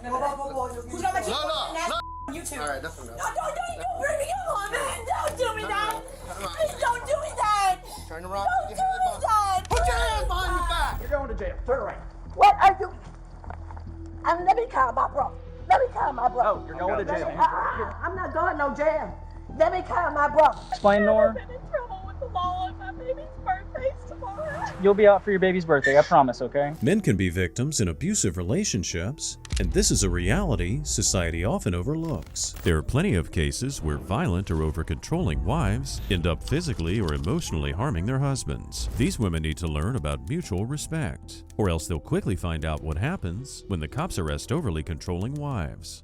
Who's gonna keep you two? All right, that's enough. Don't bring me on, man. Don't do me that. Don't do me that. Turn around. Don't do me that. Put your hands behind your back. You're going to jail. Turn around. What are you? Let me call my brother. Let me call my brother. No, you're going to jail. I'm not going no jail. Let me call my brother. Explain, Nora. I've been in trouble with the law on my baby's birthday tomorrow. You'll be out for your baby's birthday, I promise, okay? Men can be victims in abusive relationships, and this is a reality society often overlooks. There are plenty of cases where violent or over-controlling wives end up physically or emotionally harming their husbands. These women need to learn about mutual respect, or else they'll quickly find out what happens when the cops arrest overly controlling wives.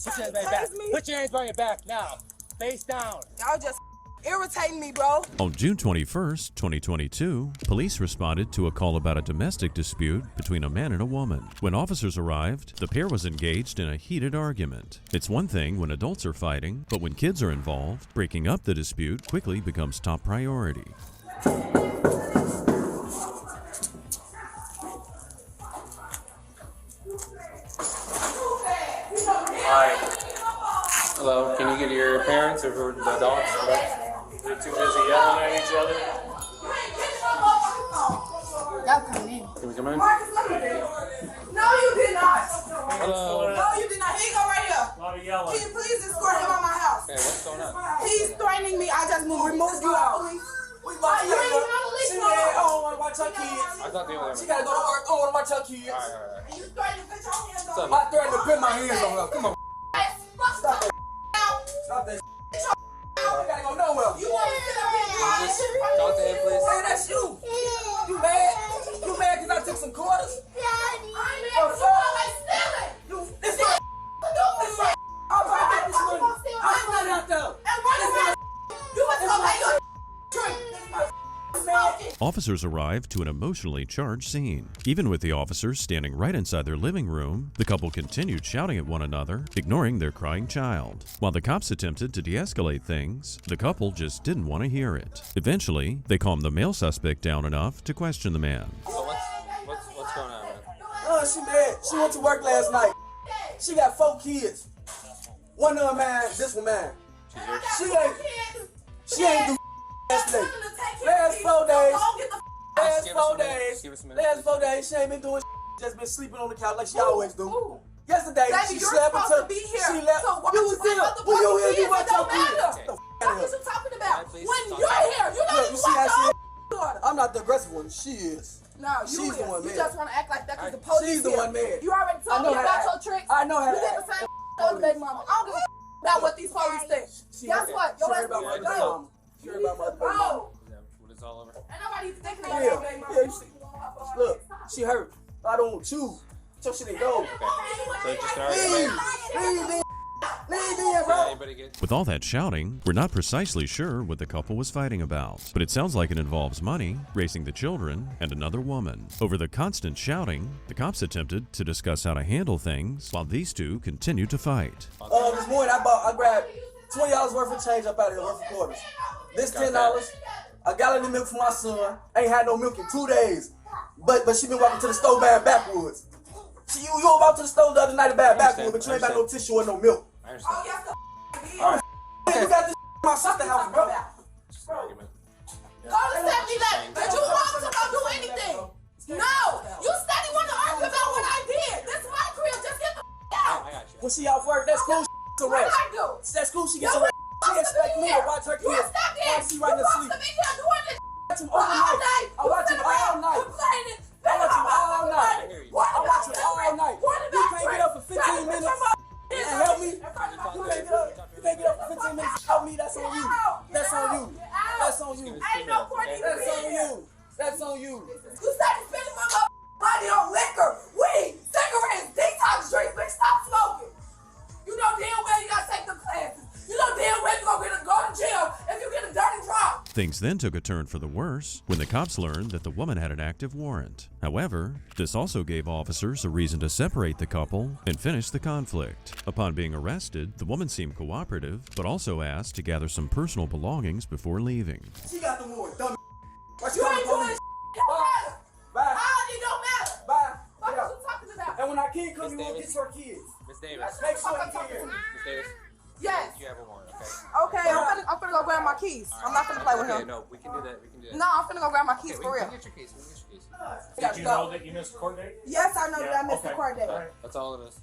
Put your hands behind your back. Put your hands behind your back now. Face down. Y'all just irritating me, bro. On June 21st, 2022, police responded to a call about a domestic dispute between a man and a woman. When officers arrived, the pair was engaged in a heated argument. It's one thing when adults are fighting, but when kids are involved, breaking up the dispute quickly becomes top priority. Hi. Hello, can you get your parents or the adults? They're too busy yelling at each other. Y'all come in. Can we come in? Marcus, let me in. No, you did not. Hello. No, you did not. He go right here. A lot of yelling. Can you please escort him out my house? Hey, what's going on? He's threatening me. I just removed you out. You ain't even on the list, no. I don't want to watch her kids. I thought they were She got to go to work. I don't want to watch her kids. All right. And you threatening to put your hands What's on up? me. I threatened to put my hands on her. Come on. Stop that. Stop that. I got to go nowhere. You want to sit up here and do this shit? Talk to him, please. Hey, that's you. You mad? You mad because I took some quarters? I'm mad because you always stealing. This is I'm about to get this money. I'm not out there. And what is that? You must go pay your drink. Smoking. Officers arrived to an emotionally charged scene. Even with the officers standing right inside their living room, the couple continued shouting at one another, ignoring their crying child. While the cops attempted to de-escalate things, the couple just didn't want to hear it. Eventually, they calmed the male suspect down enough to question the man. So what's going on, man? She mad. She went to work last night. She got 4 kids. One of them mine, this one mine. She ain't do yesterday. Last 4 days. Give us a minute. Last 4 days, she ain't been doing just been sleeping on the couch like she always do. Yesterday, Baby, she you're slept supposed to until be here. she left. So why You don't was you there. bring up the Who you fucking here? You kids? watch It your don't kids. matter. Get the What out of is here. you talking about? Please When stop. you're here, you don't Look, even you see watch how your she daughter. I'm not the aggressive one. She is. No, you She's the one you mad. just want to act like that because the police She's the here. one mad. You already I told know me how about to your tricks. I know how You to did the same on the baby mama. I don't give a about what these police think. Guess what? Your ass She heard about my needs to baby go. mama. She heard about my baby mama. Oh, When it's all over. ain't nobody thinking about Yeah, your baby mama. yeah, you see. Look, she hurt. I don't want you. So she didn't go. So just an Leave. argument. Leave me, bro. Anybody get? With all that shouting, we're not precisely sure what the couple was fighting about, but it sounds like it involves money, raising the children, and another woman. Over the constant shouting, the cops attempted to discuss how to handle things while these two continued to fight. This morning I grabbed $20 worth of change up out of here, worth of quarters. This $10, a gallon of milk for my son. Ain't had no milk in 2 days. But she been walking to the store buying backwards. You were about to the store the other night to buy backwards, but you ain't got no tissue or no milk. I understand. Oh, yes, the All right. You got this in my sister's house, bro. Just an argument. Go to 7-Eleven. Did you want to go do anything? No. You steady want to argue about what I did. This is my crib. Just get the out. I got you. When she off work, that's cool. To What did rest. I do? That's cool. She gets a rest. She expect me to watch her You kids. expect While it. she You right to supposed sleep. to be here doing this Watch him all all night. night. I watch him all night. Complaining. I watch him all night. I hear you. What I watch him all night. What You can't get up for 15 minutes and help me. You can't get up for 15 minutes and help me. That's on you. That's on you. That's on you. Ain't no point in That's on being you. That's on you. You started spending my money on liquor, weed, cigarettes, detox drinks, bitch, stop smoking. You know damn well you gotta take the classes. You know damn well you gonna go to jail if you get a dirty drop. Things then took a turn for the worse when the cops learned that the woman had an active warrant. However, this also gave officers a reason to separate the couple and finish the conflict. Upon being arrested, the woman seemed cooperative, but also asked to gather some personal belongings before leaving. She got the warrant. Dumb. You ain't doing shit. Bye. How you kid come, you won't get your kids. Miss Davis. Make sure he get here. Miss Davis. Yes. You have a warrant, okay? Okay, I'm finna go grab my keys. I'm not finna play with Okay, him. no, we can do that. We can do that. No, I'm finna go grab my keys Okay, for we real. can get your keys. We can get your keys. Did you know that you missed the court date? Yes, I know that I missed the okay. court date. All right. That's all it is.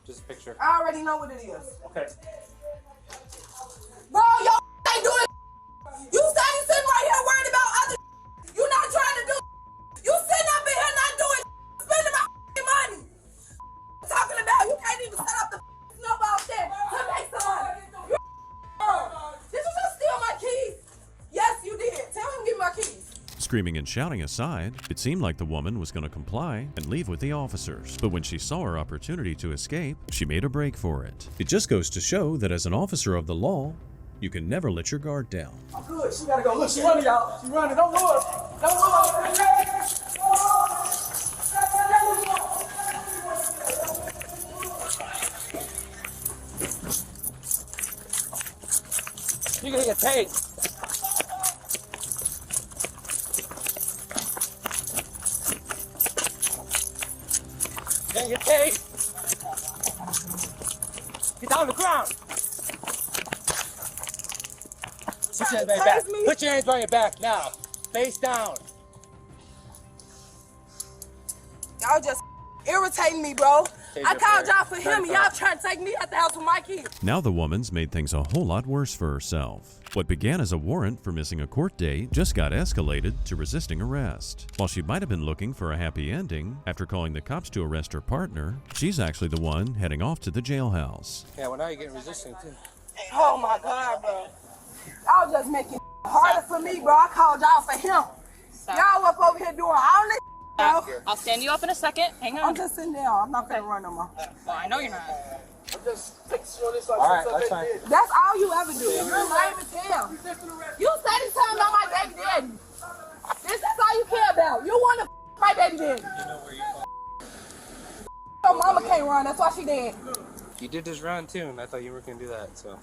Just a picture. I already know what it is. Okay. Bro, yo ain't doing. You sitting right here worried about other. You not trying to do. You sitting up in here not doing. Spending my money. Talking about you can't even set up the snowball shit to make some money. Did you just steal my keys? Yes, you did. Tell him to give me my keys. Screaming and shouting aside, it seemed like the woman was going to comply and leave with the officers. But when she saw her opportunity to escape, she made a break for it. It just goes to show that as an officer of the law, you can never let your guard down. I'm good. She gotta go. Look, she running, y'all. She running. Don't move. Don't move. You're gonna get paid. You're gonna get paid. Get down on the ground. Put your hands behind your back. Put your hands behind your back now. Face down. Y'all just irritating me, bro. Take I your called prayer. y'all for him and y'all trying to take me out the house with my kids. Now the woman's made things a whole lot worse for herself. What began as a warrant for missing a court date just got escalated to resisting arrest. While she might have been looking for a happy ending after calling the cops to arrest her partner, she's actually the one heading off to the jailhouse. Yeah, well now you're getting resistant too. Oh my God, bro. Y'all just making it harder for me, bro. I called y'all for him. Y'all up over here doing all this, bro. I'll stand you up in a second. Hang I'm on. just sitting down. I'm not gonna run no more. Well, I know you're not. I'm just taking shit on this like All right, that's fine. That's all you ever do. You're lame as hell. You said this time about my baby daddy. This is all you care about. You want to my baby daddy. Your mama can't run. That's why she dead. You did just run too, and I thought you were gonna do that. So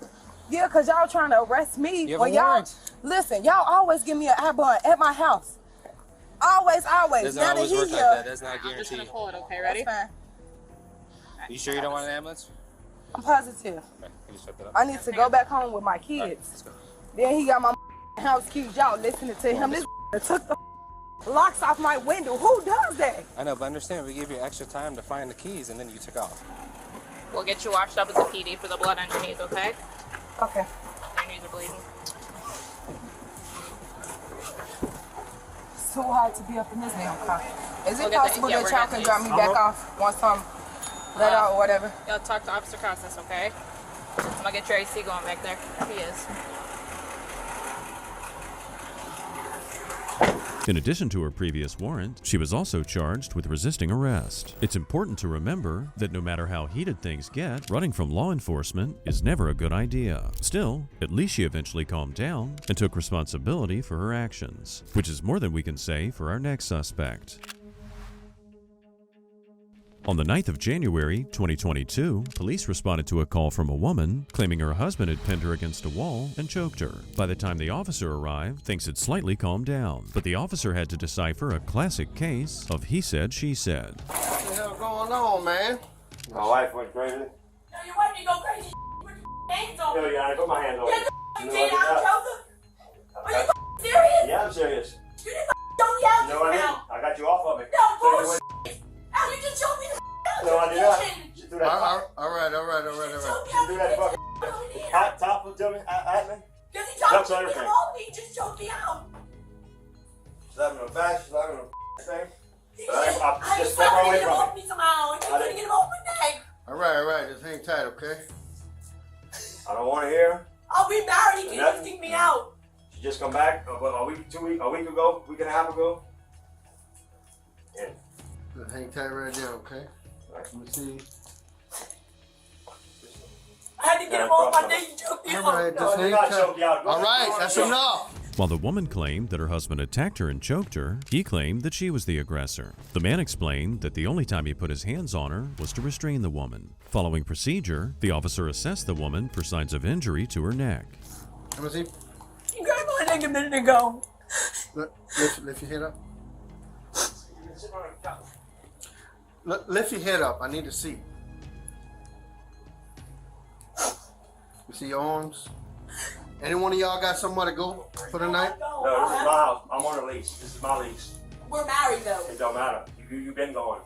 Yeah, because y'all trying to arrest me. you have Well, a y'all, warrant. listen, y'all always give me an eye bun at my house. Always. Doesn't Now that always he work like here, that. That's not a I'm just guarantee. gonna pull it. Okay, ready? that's fine. You sure you don't want an ambulance? I'm positive. Okay, you just set that up. I need to go back home with my kids. Let's go. Then he got my house keys. Y'all listening to him. This took the locks off my window. Who does that? I know, but understand we gave you extra time to find the keys, and then you took off. We'll get you washed up as a PD for the blood on your knees, okay? Okay. Your knees are bleeding. It's too hard to be up in this damn car. Is We'll it get possible the- yeah, that we're y'all getting can drop me back off once I'm let out or whatever? You'll talk to Officer Costas, okay? I'm gonna get your AC going back there. He is. In addition to her previous warrant, she was also charged with resisting arrest. It's important to remember that no matter how heated things get, running from law enforcement is never a good idea. Still, at least she eventually calmed down and took responsibility for her actions, which is more than we can say for our next suspect. On the 9th of January, 2022, police responded to a call from a woman claiming her husband had pinned her against a wall and choked her. By the time the officer arrived, things had slightly calmed down, but the officer had to decipher a classic case of he said, she said. What the hell going on, man? My wife went crazy. Your wife didn't go crazy. Put your hands on Yo, yeah, I put my hands on Get it. the You know get what out, it Joseph. Are you serious? Yeah, I'm serious. You didn't don't yell You know what I mean? now. I got you off of it. No, So you bullshit. Al, you just showed me the No, I did not. You threw that top. All right. You threw that fucking hot top to me, at me. Because he Jumps tried on to get everything. hold of me, he just choked me out. Slapping on the back, slapping on the thing. He But just- I just tried step right to away get him from off me somehow, and he couldn't get him off my neck. All right. Just hang tight, okay? I don't want to hear. I'll be married, he can't Nothing. kick me out. She just come back a week ago, week and a half ago. And Just hang tight right there, okay? Let me see. I had to get him off my neck, he choked me All out. right, no, just I did hang not tight. choke you out. All right, that's enough. While the woman claimed that her husband attacked her and choked her, he claimed that she was the aggressor. The man explained that the only time he put his hands on her was to restrain the woman. Following procedure, the officer assessed the woman for signs of injury to her neck. Let me see. You grabbed my neck a minute ago. Lift your head up. Lift your head up. I need to see. You see your arms? Any one of y'all got somewhere to go for the night? No, this is my house. I'm on a lease. This is my lease. We're married though. It don't matter. You've been going.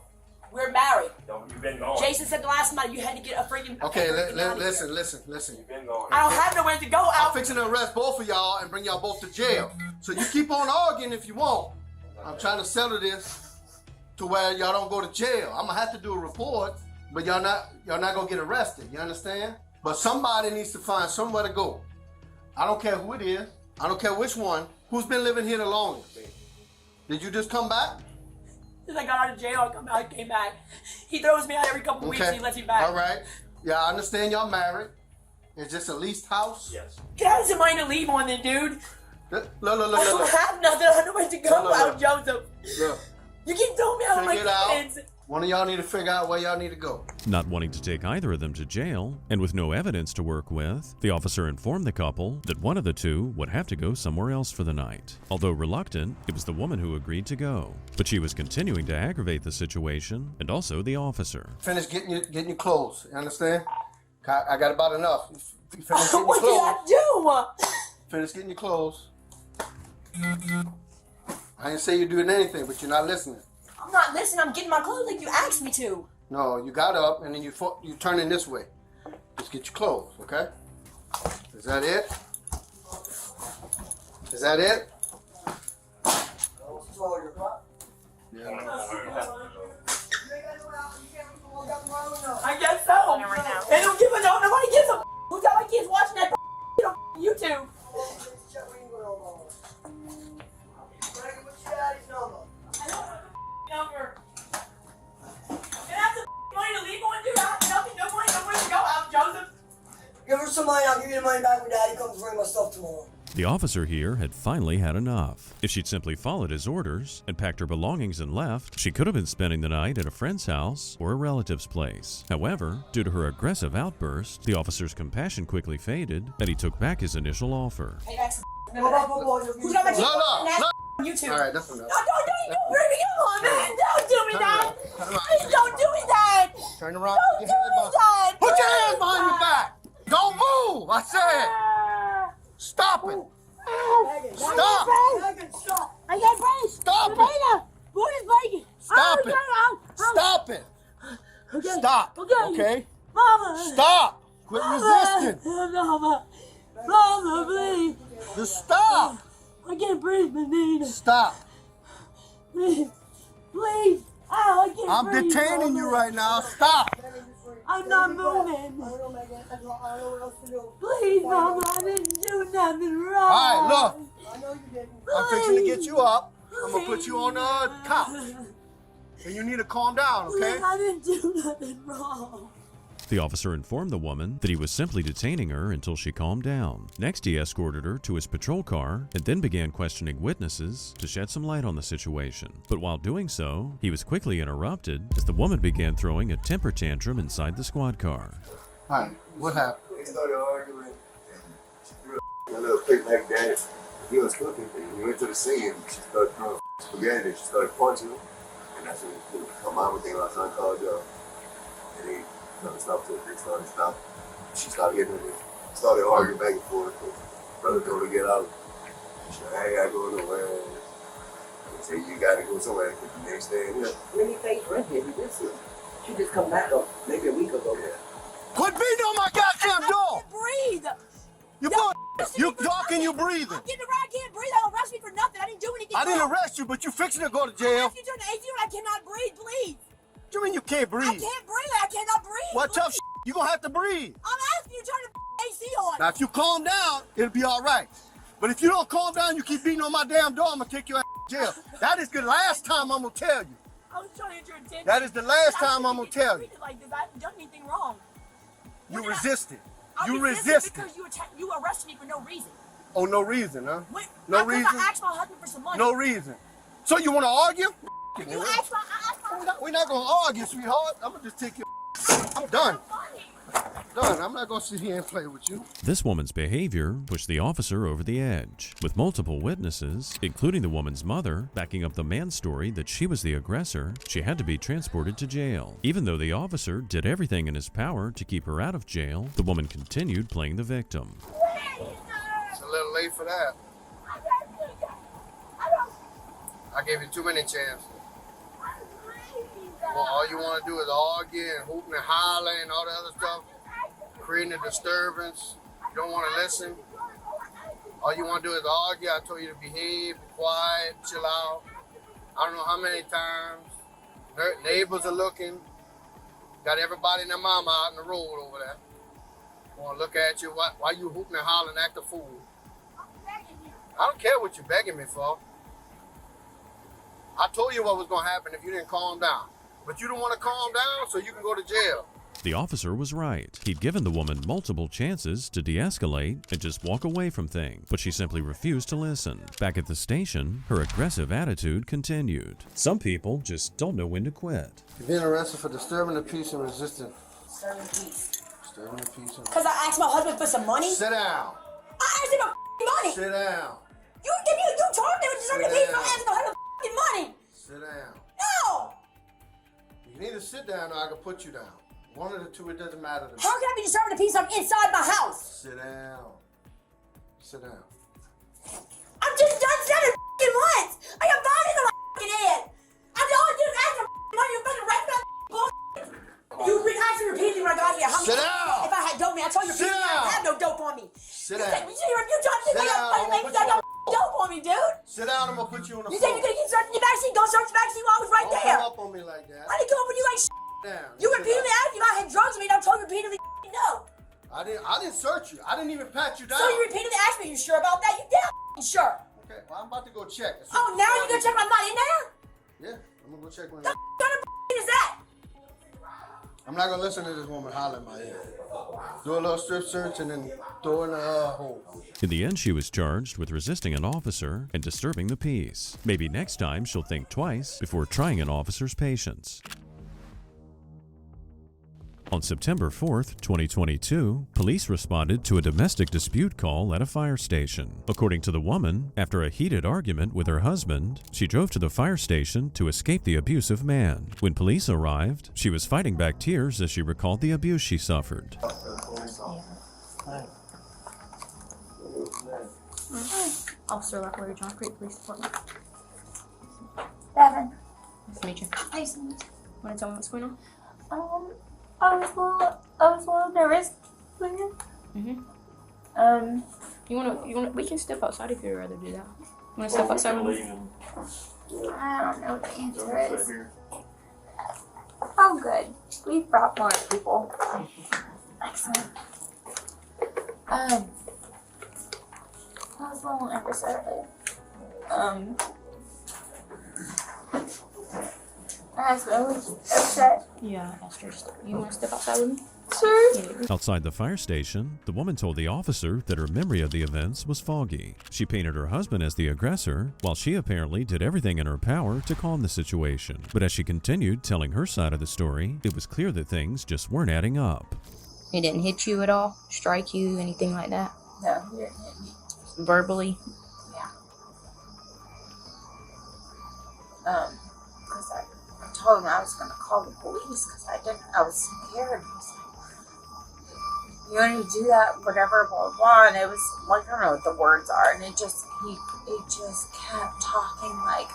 We're married. You've been going. Jason said the last night you had to get a freaking. Okay, listen. You've been going. I don't have nowhere to go. I'm fixing to arrest both of y'all and bring y'all both to jail. So you keep on arguing if you want. I'm trying to settle this to where y'all don't go to jail. I'm gonna have to do a report, but y'all not gonna get arrested. You understand? But somebody needs to find somewhere to go. I don't care who it is. I don't care which one. Who's been living here the longest? Did you just come back? Since I got out of jail, I came back. He throws me out every couple weeks and he lets me back. All right. Yeah, I understand y'all married. Is this a leased house? Yes. Get out of some money to leave on then, dude. Look. I don't have nothing. I don't know where to go out, Joseph. Look. You keep throwing me out of my kids. One of y'all need to figure out where y'all need to go. Not wanting to take either of them to jail, and with no evidence to work with, the officer informed the couple that one of the two would have to go somewhere else for the night. Although reluctant, it was the woman who agreed to go. But she was continuing to aggravate the situation, and also the officer. Finish getting your clothes, you understand? I got about enough. You finish getting your What did clothes. I do? Finish getting your clothes. I didn't say you're doing anything, but you're not listening. I'm not listening. I'm getting my clothes like you asked me to. No, you got up and then you turn in this way. Just get your clothes, okay? Is that it? Is that it? Yeah. I guess so. They don't give a no. Nobody gives a. Who got my kids watching that on YouTube? Number. And that's the money to leave on, dude. I have nothing, no money, nowhere to go out, Joseph. Give her some money, I'll give you the money back when Daddy comes to bring my stuff tomorrow. The officer here had finally had enough. If she'd simply followed his orders and packed her belongings and left, she could have been spending the night at a friend's house or a relative's place. However, due to her aggressive outburst, the officer's compassion quickly faded and he took back his initial offer. Hey, that's who's got my kids watching that on YouTube? All right, that's enough. Don't bring me on, man. Don't do me that. Please don't do me that. Turn around. Don't do me that. Put your hands behind your back. Don't move. I said. Stop it. Stop. I got brains. Stop it. What is breaking? Stop it. Stop it. Okay. Stop. Okay. Okay. Mama. Stop. Quit resisting. Mama, please. Just stop. I can't breathe, Benita. Stop. Please. Please. I can't I'm breathe, detaining Mama. you right now. Stop. I'm not moving. Please, Mama, I didn't do nothing wrong. All right, look. I'm fixing to get you up. I'm going to put you on the couch. And you need to calm down, okay? Please, I didn't do nothing wrong. The officer informed the woman that he was simply detaining her until she calmed down. Next, he escorted her to his patrol car and then began questioning witnesses to shed some light on the situation. But while doing so, he was quickly interrupted as the woman began throwing a temper tantrum inside the squad car. All right, what happened? They started arguing. A little quick like that. He was cooking. We went to the scene. She started throwing spaghetti. She started punching him. And that's when her mama came outside and called y'all. And he started to it. They started stopping. She started hitting him. Started arguing back and forth. Brother told her to get out. She said, I ain't got to go nowhere. He said, you got to go somewhere because you ain't staying here. When he faced Red here, he did see. She just come back up maybe a week ago. Yeah. Quit beating on my goddamn door! Breathe. You talking, you breathing. I'm getting around. I can't breathe. I don't arrest me for nothing. I didn't do anything. I didn't wrong. arrest you, but you fixing to go to I'm jail. asking you to turn the AC on. I cannot breathe. Please. What you mean you can't breathe? I can't breathe. I cannot breathe. What please. tough shit? You gonna have to breathe. I'm asking you to turn the AC on. Now, if you calm down, it'll be all right. But if you don't calm down, you keep beating on my damn door, I'm gonna take your ass to jail. That is the last time I'm gonna tell you. I was trying to get your attention. That is the last time I'm gonna tell you. Like this. I haven't done anything wrong. You resisted. I You resisted resisted. because you arrested me for no reason. Oh, no reason, huh? Wait, No because reason? I asked my husband for some money. No reason. So you wanna argue? I asked my We're not gonna argue, sweetheart. I'm gonna just take your. I'm done. money. done. I'm not going to sit here and play with you. This woman's behavior pushed the officer over the edge, with multiple witnesses, including the woman's mother, backing up the man's story that she was the aggressor. She had to be transported to jail. Even though the officer did everything in his power to keep her out of jail, the woman continued playing the victim. It's a little late for that. I gave you too many chances. Well, all you want to do is argue and hooping and hollering and all the other stuff, creating a disturbance. You don't want to listen. All you want to do is argue. I told you to behave, be quiet, chill out. I don't know how many times. Neighbors are looking. Got everybody and their mama out in the road over there. Want to look at you. Why you hooping and hollering, act a fool? I don't care what you're begging me for. I told you what was going to happen if you didn't calm down. But you don't want to calm down, so you can go to jail. The officer was right. He'd given the woman multiple chances to de-escalate and just walk away from things, but she simply refused to listen. Back at the station, her aggressive attitude continued. Some people just don't know when to quit. You're being arrested for disturbing the peace and resisting. Disturbing peace. Disturbing the peace and Because I asked my husband for some money? Sit down. I asked him for money. Sit down. You told me to disturb the peace. I asked my husband for money. Sit down. No. You can either sit down or I can put you down. One of the two, it doesn't matter to me. How can I be disturbing the peace? I'm inside my house. Sit down. Sit down. I'm just done 7 months. I got violence in my head. I all I did is ask for money. You're fucking right about bullshit. You asked me repeatedly when I got here. How many Sit down. If I had dope on me, I told you repeatedly I didn't have no dope on me. Sit You down. you trying to think I got fucking things. I got dope on me, dude. Sit down, I'm gonna put you on the You think floor. you're gonna keep searching your backseat? Don't search your backseat while I was right Don't there. come up on me like that. I didn't come up with you like shit. Down. You Sit repeatedly down. asked me if I had drugs on me, and I told you repeatedly no. I didn't search you. I didn't even pat you down. So you repeatedly asked me, you sure about that? You damn sure. Okay, well, I'm about to go check. Oh, now you gonna check I'm not in there? Yeah, I'm gonna go check when What kind of is that? I'm not gonna listen to this woman holler in my ear. Do a little strip search and then throw in a hole. In the end, she was charged with resisting an officer and disturbing the peace. Maybe next time she'll think twice before trying an officer's patience. On September 4th, 2022, police responded to a domestic dispute call at a fire station. According to the woman, after a heated argument with her husband, she drove to the fire station to escape the abusive man. When police arrived, she was fighting back tears as she recalled the abuse she suffered. Officer Lockwood, John Creek Police Department. Devin. Nice to meet you. Nice to meet you. Want to tell me what's going on? I was a little nervous. We can step outside if you'd rather do that. You want to step outside with me? I don't know what the answer is. Oh, good. We've brought more people. Excellent. I was a little nervous earlier. I was really upset. Yeah, Esther. You want to step outside with me? Sure. Outside the fire station, the woman told the officer that her memory of the events was foggy. She painted her husband as the aggressor, while she apparently did everything in her power to calm the situation. But as she continued telling her side of the story, it was clear that things just weren't adding up. He didn't hit you at all? Strike you? Anything like that? No, he didn't hit me. Verbally? Yeah. Because I told him I was going to call the police because I was scared. He was like, you only do that, whatever, blah, blah, blah. And it was like, I don't know what the words are. And it just kept talking like.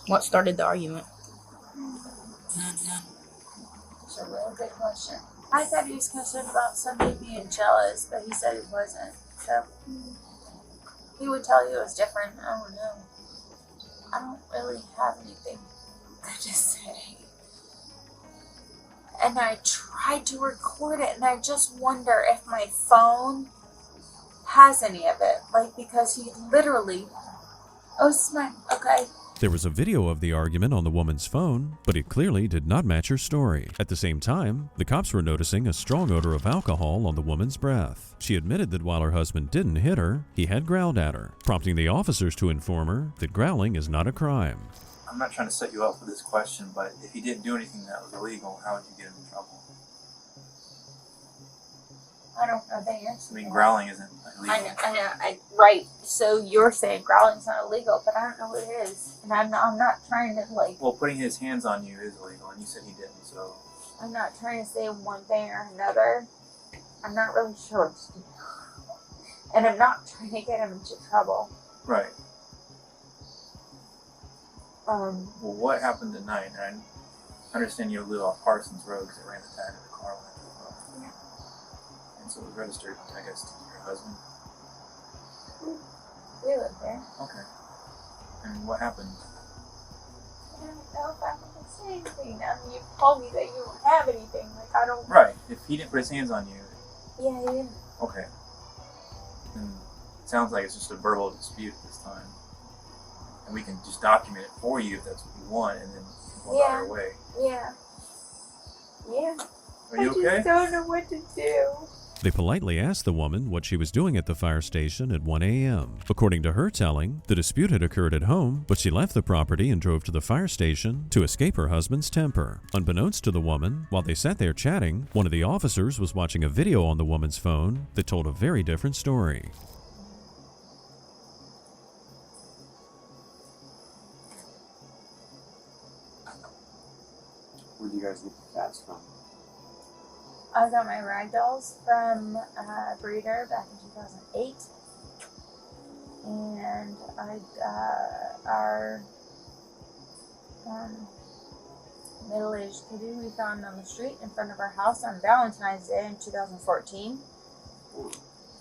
What started the argument? It's a real good question. I thought he was concerned about somebody being jealous, but he said he wasn't. So he would tell you it was different. I don't know. I don't really have anything to say. And I tried to record it, and I just wonder if my phone has any of it. Like, because he literally... Oh, smart. Okay. There was a video of the argument on the woman's phone, but it clearly did not match her story. At the same time, the cops were noticing a strong odor of alcohol on the woman's breath. She admitted that while her husband didn't hit her, he had growled at her, prompting the officers to inform her that growling is not a crime. I'm not trying to set you up for this question, but if he didn't do anything that was illegal, how would you get him in trouble? I don't know the answer. I mean, growling isn't illegal. I know. Right. So you're saying growling's not illegal, but I don't know what it is, and I'm not trying to like. Well, putting his hands on you is illegal, and you said he didn't, so. I'm not trying to say one thing or another. I'm not really sure what to do, and I'm not trying to get him into trouble. Right. Well, what happened tonight? And I understand you live off Parsons Road because I ran the tag of the car when I drove up. Yeah. And so it was registered, I guess, to your husband. We live there. Okay. And what happened? I don't know if I'm going to say anything. I mean, you told me that you don't have anything. Like, I don't. Right. If he didn't put his hands on you. Yeah, he didn't. Okay. Then it sounds like it's just a verbal dispute this time. And we can just document it for you if that's what you want, and then we'll on our way. Yeah. Yeah. Are you okay? I just don't know what to do. They politely asked the woman what she was doing at the fire station at 1 a.m. According to her telling, the dispute had occurred at home, but she left the property and drove to the fire station to escape her husband's temper. Unbeknownst to the woman, while they sat there chatting, one of the officers was watching a video on the woman's phone that told a very different story. Where did you guys get the cats from? I got my rag dolls from a breeder back in 2008. And I got our middle-aged kitty we found on the street in front of our house on Valentine's Day in 2014.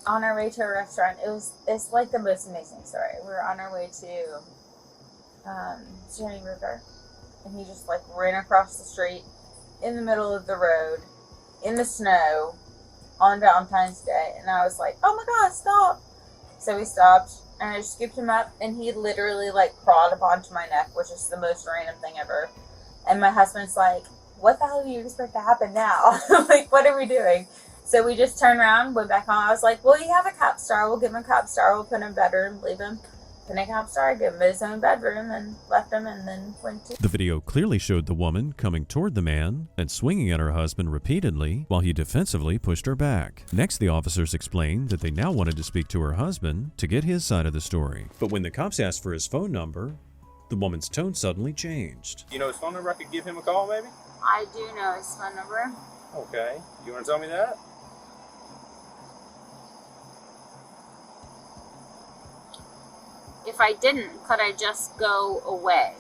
On our way to a restaurant. It's like the most amazing story. We were on our way to Stony River. And he just like ran across the street in the middle of the road in the snow on Valentine's Day, and I was like, oh my god, stop. So we stopped and I scooped him up, and he literally like crawled up onto my neck, which is the most random thing ever. And my husband's like, what the hell do you expect to happen now? Like, what are we doing? So we just turned around, went back home. I was like, well, you have a cop star, we'll give him a cop star, we'll put him in bedroom, leave him. And I got started, gave him his own bedroom, and left him, and then went to... The video clearly showed the woman coming toward the man and swinging at her husband repeatedly while he defensively pushed her back. Next, the officers explained that they now wanted to speak to her husband to get his side of the story. But when the cops asked for his phone number, the woman's tone suddenly changed. You know his phone number? I could give him a call, maybe? I do know his phone number. Okay. You want to tell me that? If I didn't, could I just go away?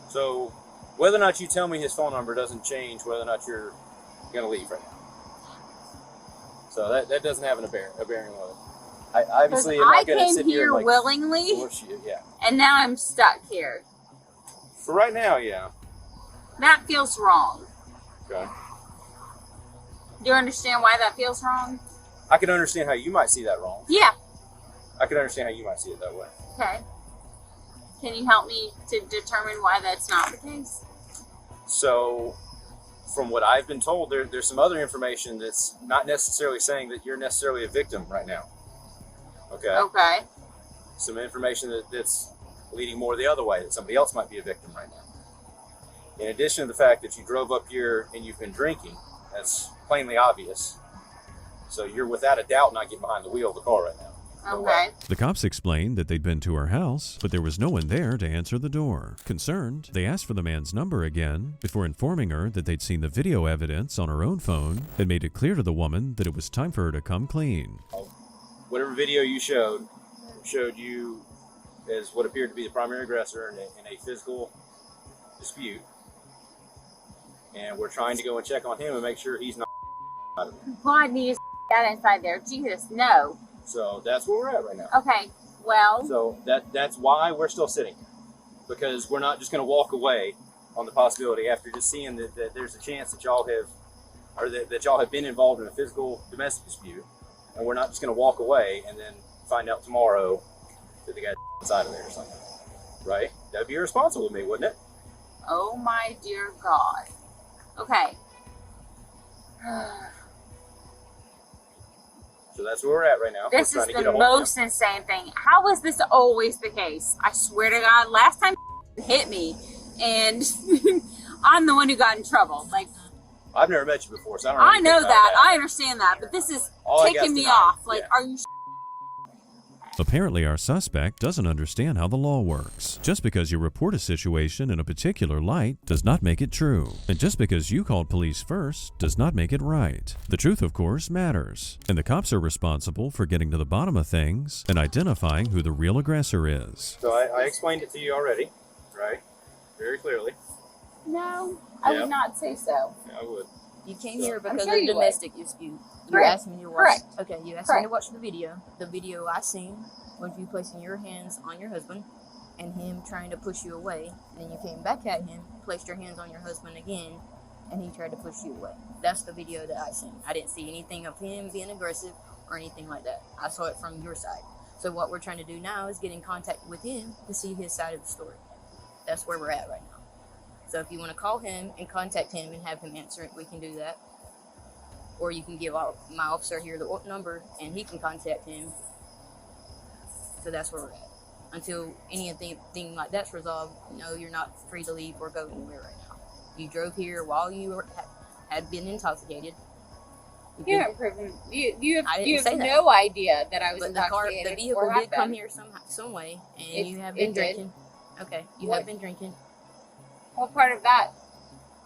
So, whether or not you tell me his phone number doesn't change whether or not you're going to leave right now. So that doesn't have a bearing on it. I obviously am not going to sit here and, like, willingly, force you, yeah. and now I'm stuck here. For right now, yeah. That feels wrong. Okay. Do you understand why that feels wrong? I can understand how you might see that wrong. Yeah. I can understand how you might see it that way. Okay. Can you help me to determine why that's not the case? So, from what I've been told, there's some other information that's not necessarily saying that you're necessarily a victim right now. Okay? Okay. Some information that's leading more the other way, that somebody else might be a victim right now. In addition to the fact that you drove up here and you've been drinking, that's plainly obvious. So you're without a doubt not getting behind the wheel of the car right now. Okay. The cops explained that they'd been to her house, but there was no one there to answer the door. Concerned, they asked for the man's number again before informing her that they'd seen the video evidence on her own phone and made it clear to the woman that it was time for her to come clean. Whatever video you showed you as what appeared to be the primary aggressor in a physical dispute. And we're trying to go and check on him and make sure he's not out of it. God needs that inside there. Jesus, no. So that's where we're at right now. Okay, well. So that's why we're still sitting here. Because we're not just going to walk away on the possibility after just seeing that there's a chance that y'all have, or that y'all have been involved in a physical domestic dispute. And we're not just going to walk away and then find out tomorrow that the guy's inside of there or something. Right? That'd be irresponsible of me, wouldn't it? Oh my dear God. Okay. So that's where we're at right now. This is the most insane thing. How is this always the case? I swear to God, last time hit me, and I'm the one who got in trouble. Like, I've never met you before, so I don't know. I know that. I understand that, but this is ticking me off. Like, are you? Apparently, our suspect doesn't understand how the law works. Just because you report a situation in a particular light does not make it true. And just because you called police first does not make it right. The truth, of course, matters. And the cops are responsible for getting to the bottom of things and identifying who the real aggressor is. So I explained it to you already, right? Very clearly. No, I would not say so. Yeah, I would. You came here because sure of you domestic dispute. You Correct. asked me to watch. Correct. Okay, you asked me Correct. to watch the video. The video I seen was you placing your hands on your husband and him trying to push you away. And then you came back at him, placed your hands on your husband again, and he tried to push you away. That's the video that I seen. I didn't see anything of him being aggressive or anything like that. I saw it from your side. So what we're trying to do now is get in contact with him to see his side of the story. That's where we're at right now. So if you want to call him and contact him and have him answer it, we can do that. Or you can give my officer here the number and he can contact him. So that's where we're at. Until anything like that's resolved, no, you're not free to leave or go anywhere right now. You drove here while you had been intoxicated. You haven't proven. You I have didn't say that. no idea that I was But intoxicated. the vehicle or did come happened. here some way, and you have been it did. drinking. Okay, you What? have been drinking. What part of that?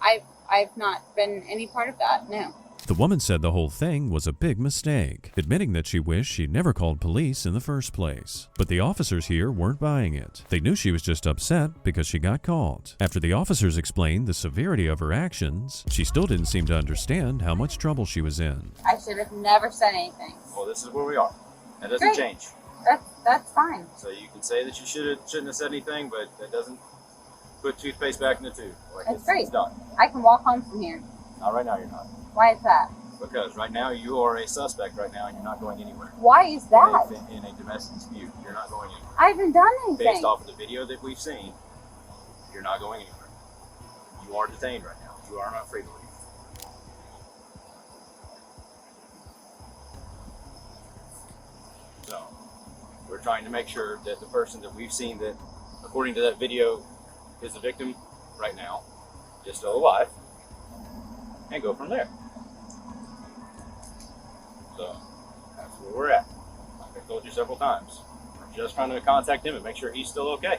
I've not been any part of that. No. The woman said the whole thing was a big mistake, admitting that she wished she'd never called police in the first place. But the officers here weren't buying it. They knew she was just upset because she got caught. After the officers explained the severity of her actions, she still didn't seem to understand how much trouble she was in. I should have never said anything. Well, this is where we are. That doesn't Great. change. That's fine. So you can say that you shouldn't have said anything, but that doesn't put toothpaste back in the tube. Like That's great. It's done. I can walk home from here. Not right now, you're not. Why is that? Because right now you are a suspect right now and you're not going anywhere. Why is that? In a domestic dispute, you're not going anywhere. I haven't done anything. Based off of the video that we've seen, you're not going anywhere. You are detained right now. You are not free to leave. So, we're trying to make sure that the person that we've seen that, according to that video, is the victim right now, is still alive, and go from there. So, that's where we're at. Like I told you several times. We're just trying to contact him and make sure he's still okay.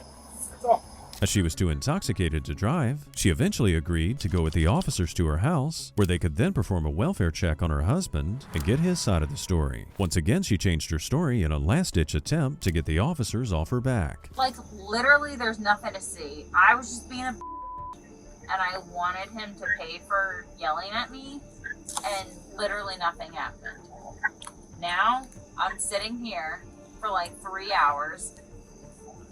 That's all. As she was too intoxicated to drive, she eventually agreed to go with the officers to her house, where they could then perform a welfare check on her husband and get his side of the story. Once again, she changed her story in a last-ditch attempt to get the officers off her back. Like, literally, there's nothing to see. I was just being a and I wanted him to pay for yelling at me, and literally nothing happened. Now, I'm sitting here for like 3 hours.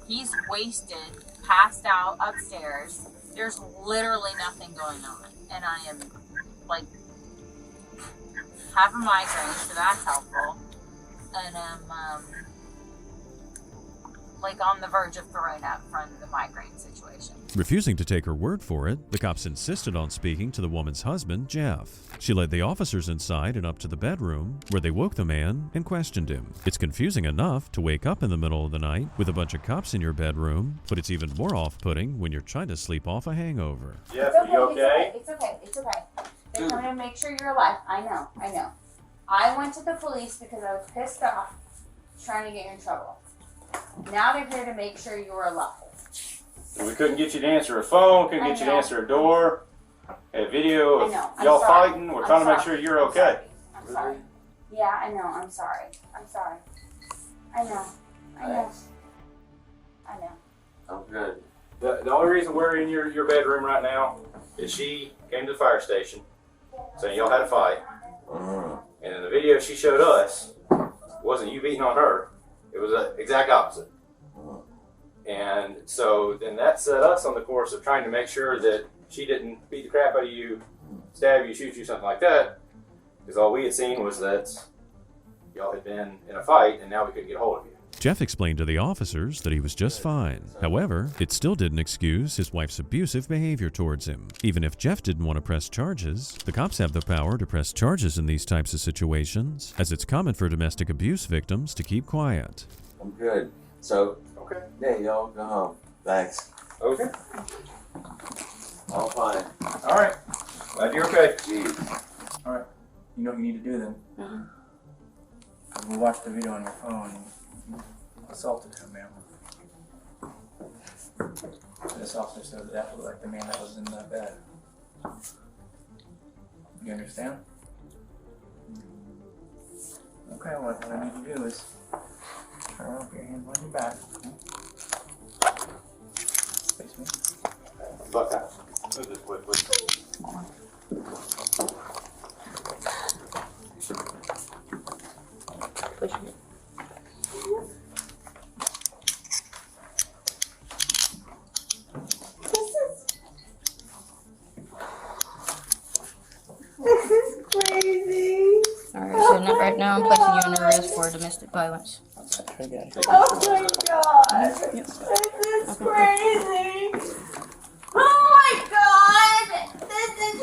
He's wasted, passed out upstairs. There's literally nothing going on. And I am, like, have a migraine, so that's helpful. And I'm, like, on the verge of throwing up from the migraine situation. Refusing to take her word for it, the cops insisted on speaking to the woman's husband, Jeff. She led the officers inside and up to the bedroom, where they woke the man and questioned him. It's confusing enough to wake up in the middle of the night with a bunch of cops in your bedroom, but it's even more off-putting when you're trying to sleep off a hangover. Jeff, are you okay? It's okay. They're coming to make sure you're alive. I know. I went to the police because I was pissed off, trying to get you in trouble. Now they're here to make sure you're alive. We couldn't get you to answer a phone, couldn't get you to answer a door. A video of y'all fighting. We're trying to make sure you're okay. I'm sorry. Yeah, I know. I'm sorry. I know. I'm good. The only reason we're in your bedroom right now is she came to the fire station saying y'all had a fight. And in the video she showed us, it wasn't you beating on her. It was the exact opposite. And so then that set us on the course of trying to make sure that she didn't beat the crap out of you, stab you, shoot you, something like that. Because all we had seen was that y'all had been in a fight and now we couldn't get a hold of you. Jeff explained to the officers that he was just fine. However, it still didn't excuse his wife's abusive behavior towards him. Even if Jeff didn't want to press charges, the cops have the power to press charges in these types of situations, as it's common for domestic abuse victims to keep quiet. I'm good. So, yeah, y'all go home. Thanks. Okay. All fine. All right. Glad you're okay. Jeez. All right. You know what you need to do then? You watch the video on your phone. You assaulted him, ma'am. This officer said that looked like the man that was in the bed. You understand? Okay, what I need to do is turn up your hands on your back. Face me. Fuck that. Move this way, please. Push me. This is crazy. Alright, so not right now I'm placing you under arrest for domestic violence. Oh my god. This is crazy. Oh my god. This is.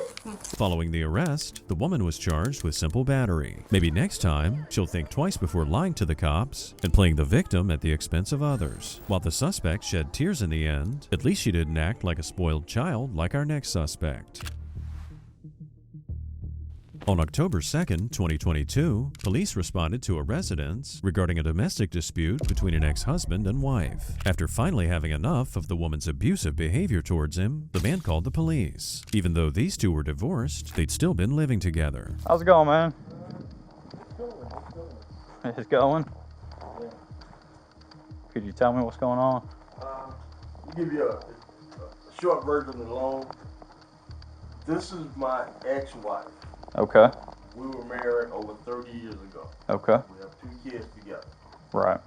Following the arrest, the woman was charged with simple battery. Maybe next time, she'll think twice before lying to the cops and playing the victim at the expense of others. While the suspect shed tears in the end, at least she didn't act like a spoiled child like our next suspect. On October 2nd, 2022, police responded to a residence regarding a domestic dispute between an ex-husband and wife. After finally having enough of the woman's abusive behavior towards him, the man called the police. Even though these two were divorced, they'd still been living together. How's it going, man? It's going? Could you tell me what's going on? I'll give you a short version of the long. This is my ex-wife. Okay. We were married over 30 years ago. Okay. We have 2 kids together. Right.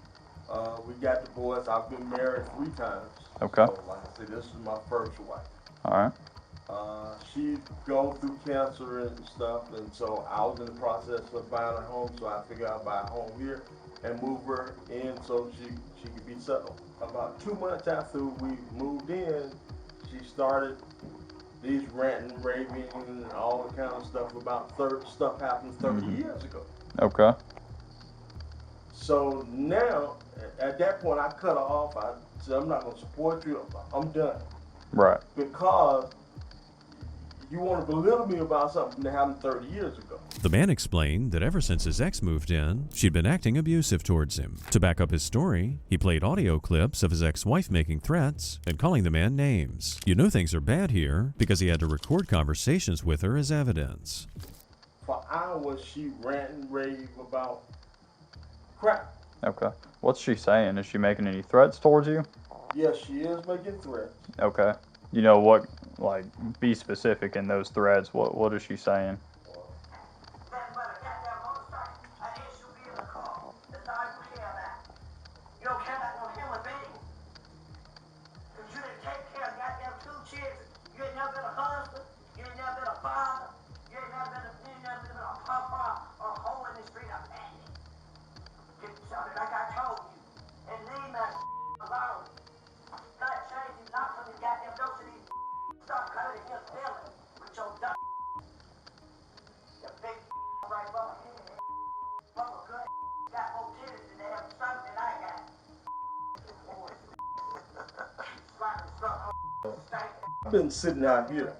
We got divorced. I've been married 3 times. Okay. So, like I said, this is my first wife. All right. She gone through cancer and stuff, and so I was in the process of buying a home, so I figured I'd buy a home here and move her in so she could be settled. About 2 months after we moved in, she started these ranting, raving, and all the kind of stuff about stuff happened 30 years ago. Okay. So now, at that point, I cut her off. I said, I'm not going to support you. I'm done. Right. Because you want to belittle me about something that happened 30 years ago. The man explained that ever since his ex moved in, she'd been acting abusive towards him. To back up his story, he played audio clips of his ex-wife making threats and calling the man names. You know things are bad here because he had to record conversations with her as evidence. For hours, she ranting, raving about crap. Okay. What's she saying? Is she making any threats towards you? Yes, she is making threats. Okay. You know what, like, be specific in those threats. What is she saying? You don't care about no human being. Because you didn't take care of goddamn 2 children. You ain't never been a husband. You ain't never been a father. You ain't never been a papa or a hole in the street of Andy. Get something like I told you. And leave that alone. Start changing knocks on these goddamn doors to these start cutting your feelings with your dumb your big right bummer head. Bummer good got more titties than they have something that I got. I've been sitting out here.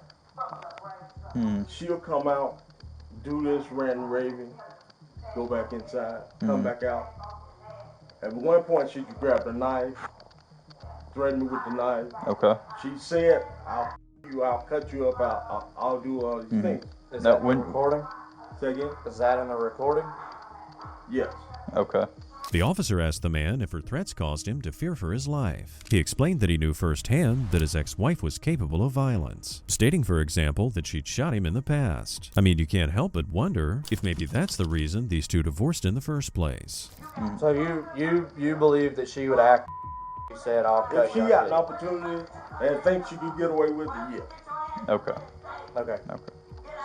She'll come out, do this ranting, raving, go back inside, come back out. At one point, she grabbed a knife, threatened me with the knife. Okay. She said, I'll you, I'll cut you up, I'll do all these things. Is that in the recording? Say again? Is that in the recording? Yes. Okay. The officer asked the man if her threats caused him to fear for his life. He explained that he knew firsthand that his ex-wife was capable of violence, stating, for example, that she'd shot him in the past. I mean, you can't help but wonder if maybe that's the reason these two divorced in the first place. So you believe that she would act? You said, "I'll cut If she you got out." an opportunity and thinks she could get away with it, yes. Okay. Okay. Okay.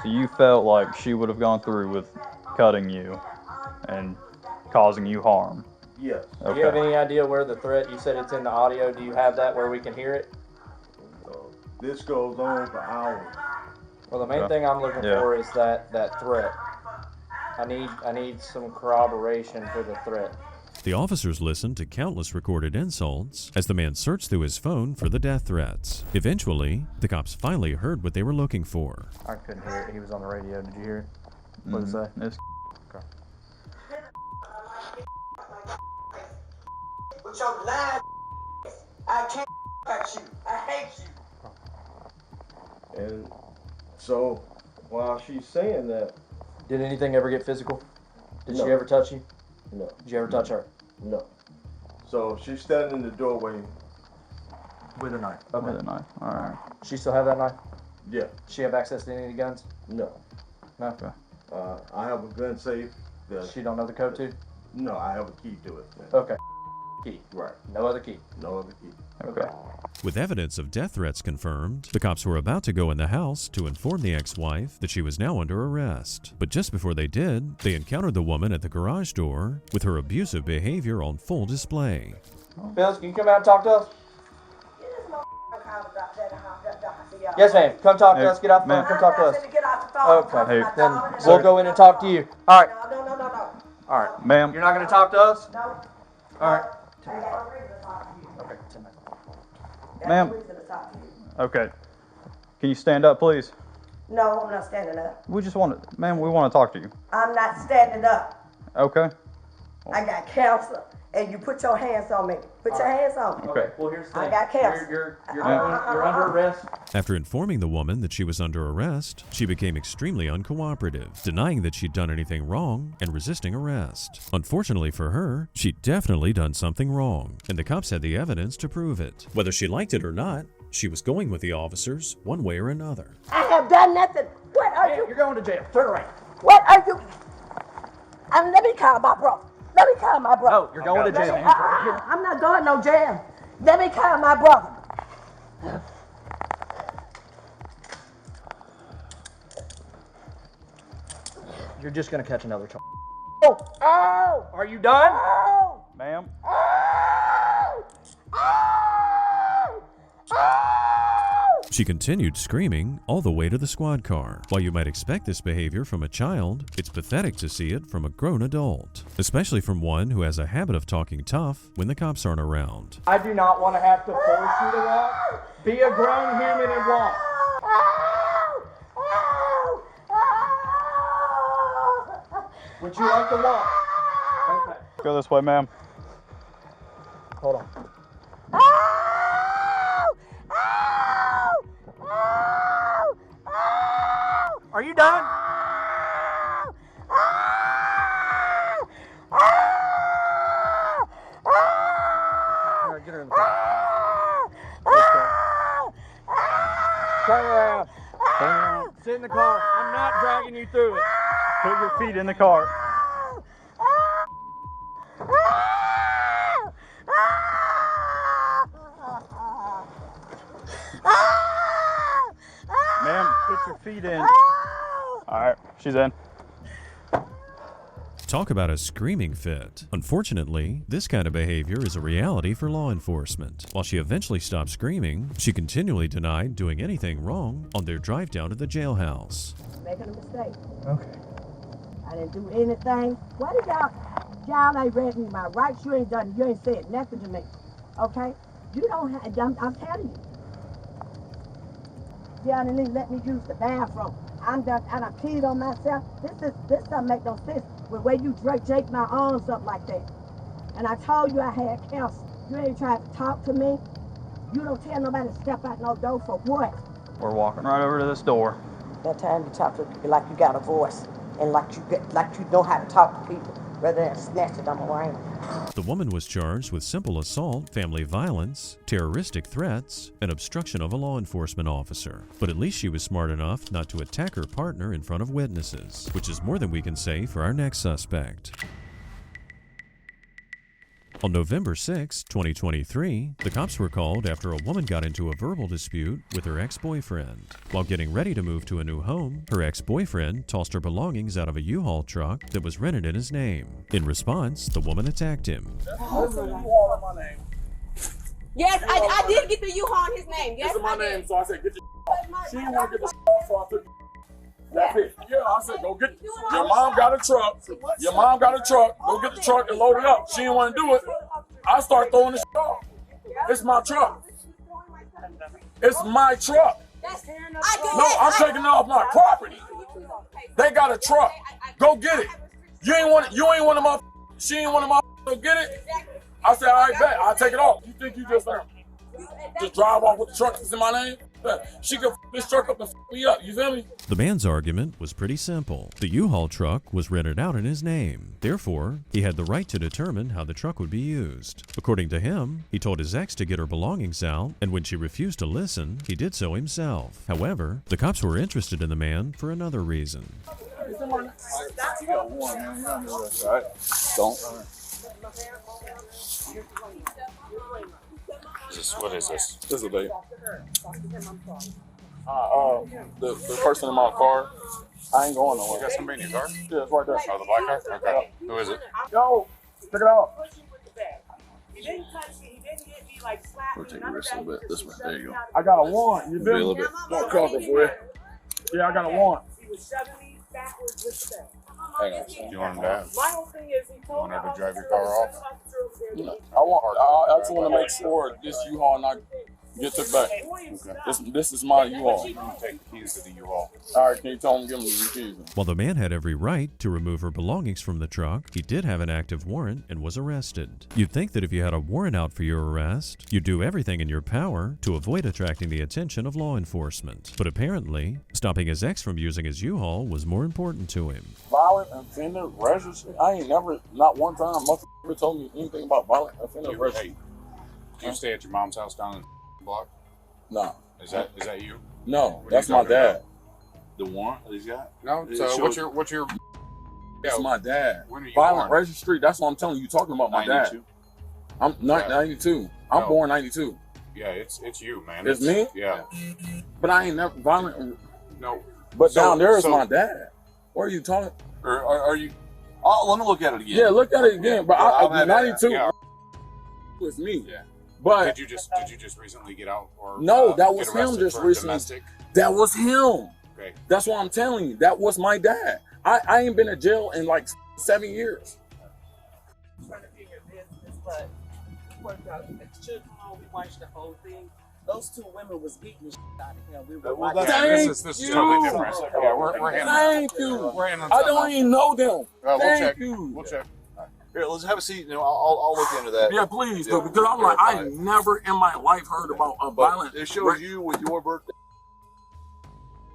So you felt like she would have gone through with cutting you and causing you harm? Yes. Do you have any idea where the threat? You said it's in the audio. Do you have that where we can hear it? This goes on for hours. Well, the main thing I'm looking for is that threat. I need some corroboration for the threat. The officers listened to countless recorded insults as the man searched through his phone for the death threats. Eventually, the cops finally heard what they were looking for. I couldn't hear it. He was on the radio. Did you hear it? What did it say? It's Okay. With your lying I can't at you. I hate you. And so, while she's saying that, Did anything ever get physical? Did No. she ever touch you? no, Did you ever touch her? no. So she's standing in the doorway. With a knife. Okay. with a knife. All right. She still have that knife? Yeah, Does she have access to any of the guns? no. No. Okay. I have a gun safe. That, She don't know the code to? no, I have a key to it. Okay. Key. Right. No other key. No other key. Okay. With evidence of death threats confirmed, the cops were about to go in the house to inform the ex-wife that she was now under arrest. But just before they did, they encountered the woman at the garage door with her abusive behavior on full display. Bills, can you come out and talk to us? Yes, ma'am. Come talk to us. Get off the phone. Come talk to us. Okay. Hey. Then we'll go in and talk to you. All right. All right. Ma'am. You're not going to talk to us? No. All right. Okay. 10 minutes. Ma'am. Okay. Can you stand up, please? No, I'm not standing up. We just want to, ma'am, we want to talk to you. I'm not standing up. Okay. I got cancer, and you put your hands on me. Put your hands on me. Okay. Well, here's the I thing. got cancer. You're under arrest. After informing the woman that she was under arrest, she became extremely uncooperative, denying that she'd done anything wrong and resisting arrest. Unfortunately for her, she'd definitely done something wrong, and the cops had the evidence to prove it. Whether she liked it or not, she was going with the officers one way or another. I have done nothing. What are you? You're going to jail. Turn around. What are you? Let me call my brother. Let me call my brother. No, you're going to jail. I'm not going no jail. Let me call my brother. You're just going to catch another charge. Oh! Are you done? Oh! Ma'am. Oh! Oh! She continued screaming all the way to the squad car. While you might expect this behavior from a child, it's pathetic to see it from a grown adult, especially from one who has a habit of talking tough when the cops aren't around. I do not want to have to force you to walk. Be a grown human and walk. Would you like to walk? Okay. Go this way, ma'am. Hold on. Are you done? All right, get her in the car. Let's go. Turn around. Turn around. Sit in the car. I'm not dragging you through it. Put your feet in the car. Ma'am, put your feet in. All right, she's in. Talk about a screaming fit. Unfortunately, this kind of behavior is a reality for law enforcement. While she eventually stopped screaming, she continually denied doing anything wrong on their drive down to the jailhouse. Making a mistake. Okay. I didn't do anything. Why did y'all ain't read me my rights? You ain't said nothing to me. Okay? You don't have, I'm telling you. Y'all didn't even let me use the bathroom. I'm done, and I peed on myself. This doesn't make no sense. The way you draped my arms up like that. And I told you I had cancer. You ain't trying to talk to me. You don't tell nobody to step out no door for what? We're walking right over to this door. That time you talk to people like you got a voice and like you know how to talk to people rather than snatch them around. The woman was charged with simple assault, family violence, terroristic threats, and obstruction of a law enforcement officer. But at least she was smart enough not to attack her partner in front of witnesses, which is more than we can say for our next suspect. On November 6, 2023, the cops were called after a woman got into a verbal dispute with her ex-boyfriend. While getting ready to move to a new home, her ex-boyfriend tossed her belongings out of a U-Haul truck that was rented in his name. In response, the woman attacked him. Yes, I did get the U-Haul in his name. Yes, This is my I did. name, so I said, get your. She didn't want to get the so I took. That's it. Yeah, I said, go get. Your mom got a truck. Your mom got a truck. Go get the truck and load it up. She didn't want to do it. I start throwing the shit off. It's my truck. It's my truck. No, I'm taking it off my property. They got a truck. Go get it. You ain't want to my. She ain't want to my. Go get it. I said, all right, bet. I'll take it off. You think you just drive off with the truck that's in my name? She could f this truck up and f me up. You feel me? The man's argument was pretty simple. The U-Haul truck was rented out in his name. Therefore, he had the right to determine how the truck would be used. According to him, he told his ex to get her belongings out, and when she refused to listen, he did so himself. However, the cops were interested in the man for another reason. What is this? This is a baby. The person in my car, I ain't going nowhere. You got somebody in your car? Yeah, it's right there. Oh, the black car? Okay. Who is it? Yo, check it out. He didn't touch me. He didn't hit me like slap me. We'll take the wrist a little bit. This way. There you go. I got a warrant. You Be a feel little me? bit. Don't cover for you. Yeah, I got a warrant. He was shoving me backwards with step. Hang on. Do you want him to have? My whole thing is he told me Want to drive your car off? I just want to make sure this U-Haul not get took back. Okay. This is my U-Haul. You can take the keys to the U-Haul. All right, can you tell him to give me the keys? While the man had every right to remove her belongings from the truck, he did have an active warrant and was arrested. You'd think that if you had a warrant out for your arrest, you'd do everything in your power to avoid attracting the attention of law enforcement. But apparently, stopping his ex from using his U-Haul was more important to him. Violent offender registry? I ain't never, not one time, motherfucker told me anything about violent offender registry. Do you stay at your mom's house down in the block? No. Is that you? No, What are that's you my talking dad. about? The warrant that he's got? No. It So shows- what's your? It's my dad. When are you Violent born? registry, that's what I'm telling you, talking about my 92? dad. I'm 92. I'm No. born 92. Yeah, it's you, man. It's me? Yeah. But I ain't never violent. No. But So- down there is so- my dad. What are you talking? Or are you? Oh, let me look at it again. Yeah, look at it again. But I'll have 92 yeah. was me. Yeah. But did you just recently get out or no, that get was him arrested just for recently. domestic? That was him. Okay. That's what I'm telling you. That was my dad. I ain't been in jail in like 7 years. trying to be in your business, but worked out. The children home, we watched the whole thing. Those two women was beating the shit out of him. We were Well, watching. this is totally different. Yeah, we're handling. Thank you. We're handling I stuff don't now. even know them. We'll Thank check. you. We'll check. Here, let's have a seat. I'll look into that. Yeah, please, Yeah, because I'm like, I verify. never in my life heard about a But violent. it shows you with your birthday.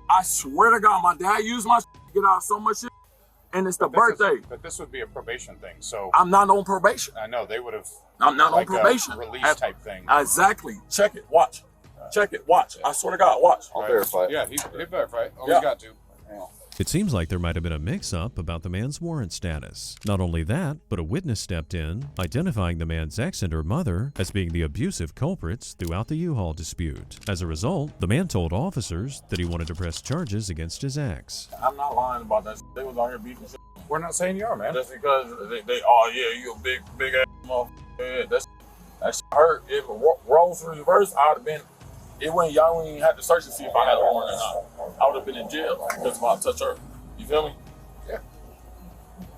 I swear to God, my dad used my shit to get out of so much shit, and it's the birthday. But this would be a probation thing, so I'm not on probation. I know they would have. I'm not like on probation. A release type thing. Exactly. Check it. Watch. Check it. Watch. I swear to God. Watch. I'll verify it. Yeah, he verified it. Always got to. It seems like there might have been a mix-up about the man's warrant status. Not only that, but a witness stepped in, identifying the man's ex and her mother as being the abusive culprits throughout the U-Haul dispute. As a result, the man told officers that he wanted to press charges against his ex. I'm not lying about that. They was out here beating shit. We're not saying you are, man. Just because they oh yeah, you a big ass motherfucker. Yeah, that shit hurt. If it rolls through reverse, I'd have been. It wouldn't. Y'all wouldn't even have to search to see if I had a warrant or not. I would have been in jail because if I touched her. You feel me? Yeah.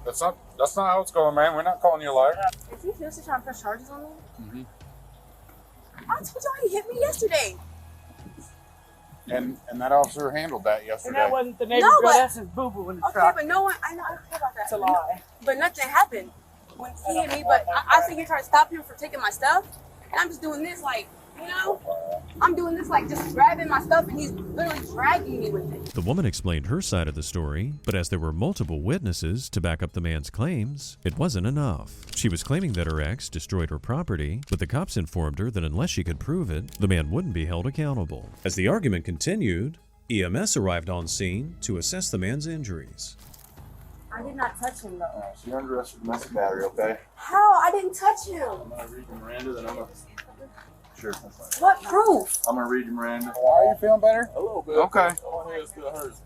That's not how it's going, man. We're not calling you a liar. Is he seriously trying to press charges on me? Mm-hmm. I told y'all he hit me yesterday. And that officer handled that yesterday. And that wasn't the neighbor No, girl. but- That's his boo-boo in the Okay, truck. but no one, I know about that. It's a lie. But nothing happened when he hit me. But I sit here trying to stop him from taking my stuff, and I'm just doing this like, you know, I'm doing this like just grabbing my stuff, and he's literally dragging me with it. The woman explained her side of the story, but as there were multiple witnesses to back up the man's claims, it wasn't enough. She was claiming that her ex destroyed her property, but the cops informed her that unless she could prove it, the man wouldn't be held accountable. As the argument continued, EMS arrived on scene to assess the man's injuries. I did not touch him though. So you're under arrest for domestic battery, okay? How? I didn't touch him. I'm gonna read you Miranda, then I'm gonna. Sure, that's fine. What proof? I'm gonna read you Miranda. Are you feeling better? A little bit. Okay. My head still hurts.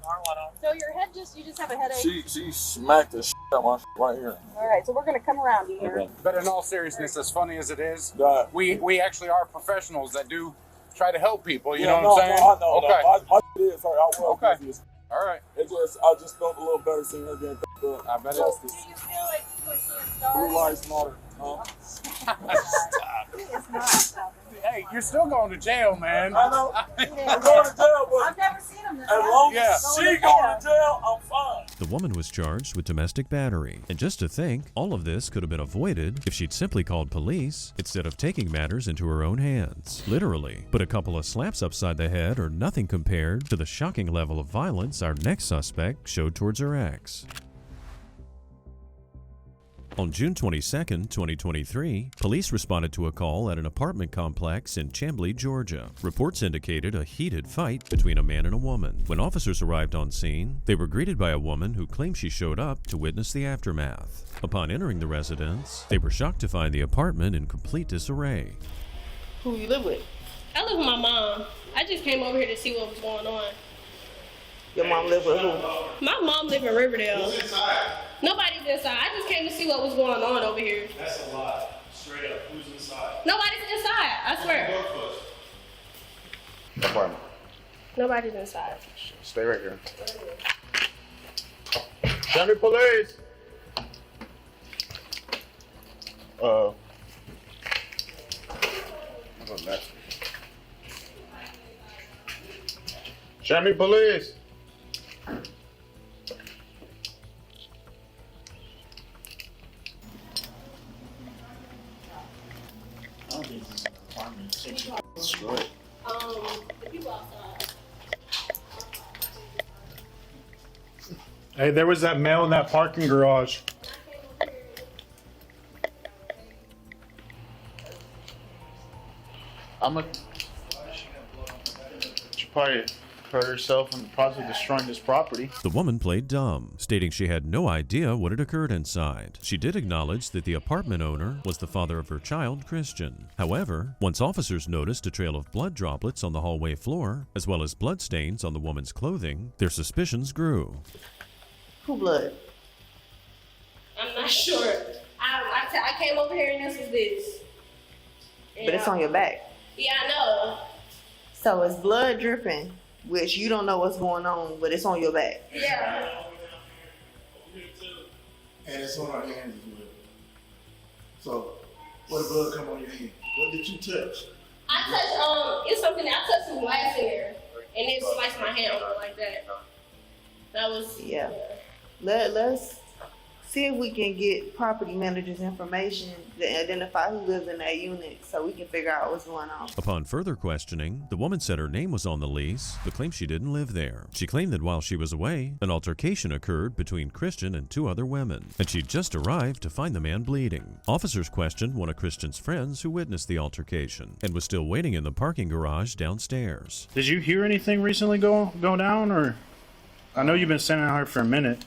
So your head you just have a headache? She smacked the shit out my shit right here. All right, so we're gonna come around you here. Okay. But in all seriousness, as funny as it is, God. we actually are professionals that do try to help people. You Yeah, know what I'm saying? No, I know. Okay. No, my shit is hurt. I will. Okay. All right. I just felt a little better seeing her getting picked up. I bet So, Do you feel like you were seeing stars? blue lights matter. Huh? Stop. It's not stopping. Hey, you're still going to jail, man. I know. I'm going to jail, but I've never seen him. as long as she going to jail, I'm fine. The woman was charged with domestic battery. And just to think, all of this could have been avoided if she'd simply called police instead of taking matters into her own hands. Literally. But a couple of slaps upside the head are nothing compared to the shocking level of violence our next suspect showed towards her ex. On June 22, 2023, police responded to a call at an apartment complex in Chamblee, Georgia. Reports indicated a heated fight between a man and a woman. When officers arrived on scene, they were greeted by a woman who claimed she showed up to witness the aftermath. Upon entering the residence, they were shocked to find the apartment in complete disarray. Who you live with? I live with my mom. I just came over here to see what was going on. Your mom live with who? My mom live in Riverdale. Who's inside? Nobody's inside. I just came to see what was going on over here. That's a lie. Straight up. Who's inside? Nobody's inside. I swear. Apartment. Nobody's inside. Stay right here. Send me police. I'll go next. Send me police. The people outside. Hey, there was that male in that parking garage. She probably hurt herself in the process of destroying this property. The woman played dumb, stating she had no idea what had occurred inside. She did acknowledge that the apartment owner was the father of her child, Christian. However, once officers noticed a trail of blood droplets on the hallway floor, as well as bloodstains on the woman's clothing, their suspicions grew. Who blood? I'm not sure. I came over here and this was this. But it's on your back. Yeah, I know. So it's blood dripping, which you don't know what's going on, but it's on your back. Yeah. And it's on our hands as well. So, what blood come on your hand? What did you touch? I touched, it's something, I touched some glass in there and it sliced my hand open like that. That was. Yeah. Let's see if we can get property manager's information to identify who lives in that unit so we can figure out what's going on. Upon further questioning, the woman said her name was on the lease, but claimed she didn't live there. She claimed that while she was away, an altercation occurred between Christian and two other women, and she'd just arrived to find the man bleeding. Officers questioned one of Christian's friends who witnessed the altercation and was still waiting in the parking garage downstairs. Did you hear anything recently go down, or? I know you've been standing out here for a minute.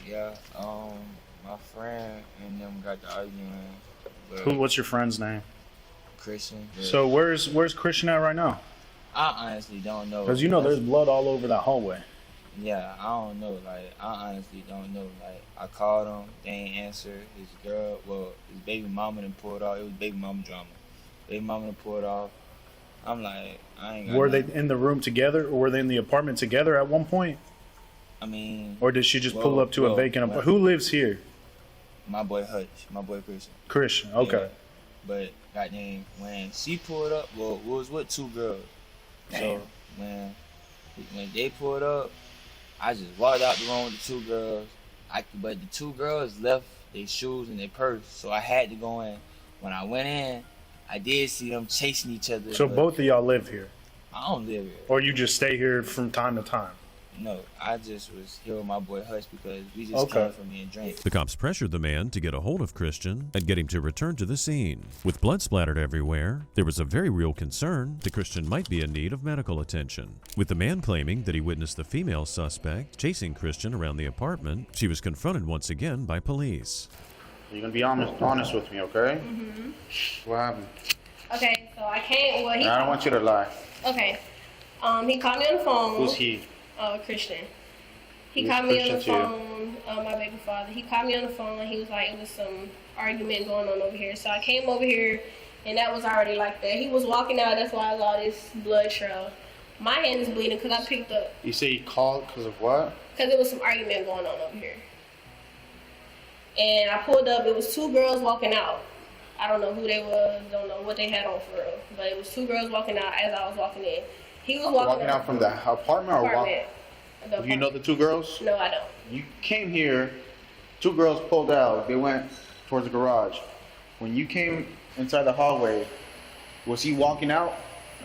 Yeah, my friend and them got to arguing. What's your friend's name? Christian. So where's Christian at right now? I honestly don't know. Because you know there's blood all over that hallway. Yeah, I don't know. Like, I honestly don't know. Like, I called him, they ain't answer. His girl, his baby mama done pulled off. It was baby mama drama. Baby mama done pulled off. I'm like, I ain't got Were nothing. they in the room together, or were they in the apartment together at one point? I mean, or did she just pull up to a vacant apartment? Who lives here? My boy Hutch, my boy Christian. Christian, okay. Yeah. But goddamn, when she pulled up, we was with two girls. So when they pulled up, I just walked out the room with the two girls. But the two girls left their shoes and their purse, so I had to go in. When I went in, I did see them chasing each other. So both of y'all live here? I don't live here. Or you just stay here from time to time? No, I just was here with my boy Hutch because we just came from me and drink. The cops pressured the man to get a hold of Christian and get him to return to the scene. With blood splattered everywhere, there was a very real concern that Christian might be in need of medical attention. With the man claiming that he witnessed the female suspect chasing Christian around the apartment, she was confronted once again by police. You're gonna be honest with me, okay? Mm-hmm. What happened? Okay, so I came. Well, I don't want you to lie. Okay. He called me on the phone. Who's he? Christian. He Who's called me on the Christian to phone. My baby father. He called me on the phone and he was like, it was some argument going on over here. So I came over here and that was already like that. He was walking out. That's why I saw this blood trail. My hand is bleeding because I picked up. You say you called because of what? Because there was some argument going on over here. And I pulled up, it was 2 girls walking out. I don't know who they was, don't know what they had on for real. But it was 2 girls walking out as I was walking in. He was walking out from the apartment or apartment. You know the 2 girls? No, I don't. You came here, 2 girls pulled out. They went towards the garage. When you came inside the hallway, was he walking out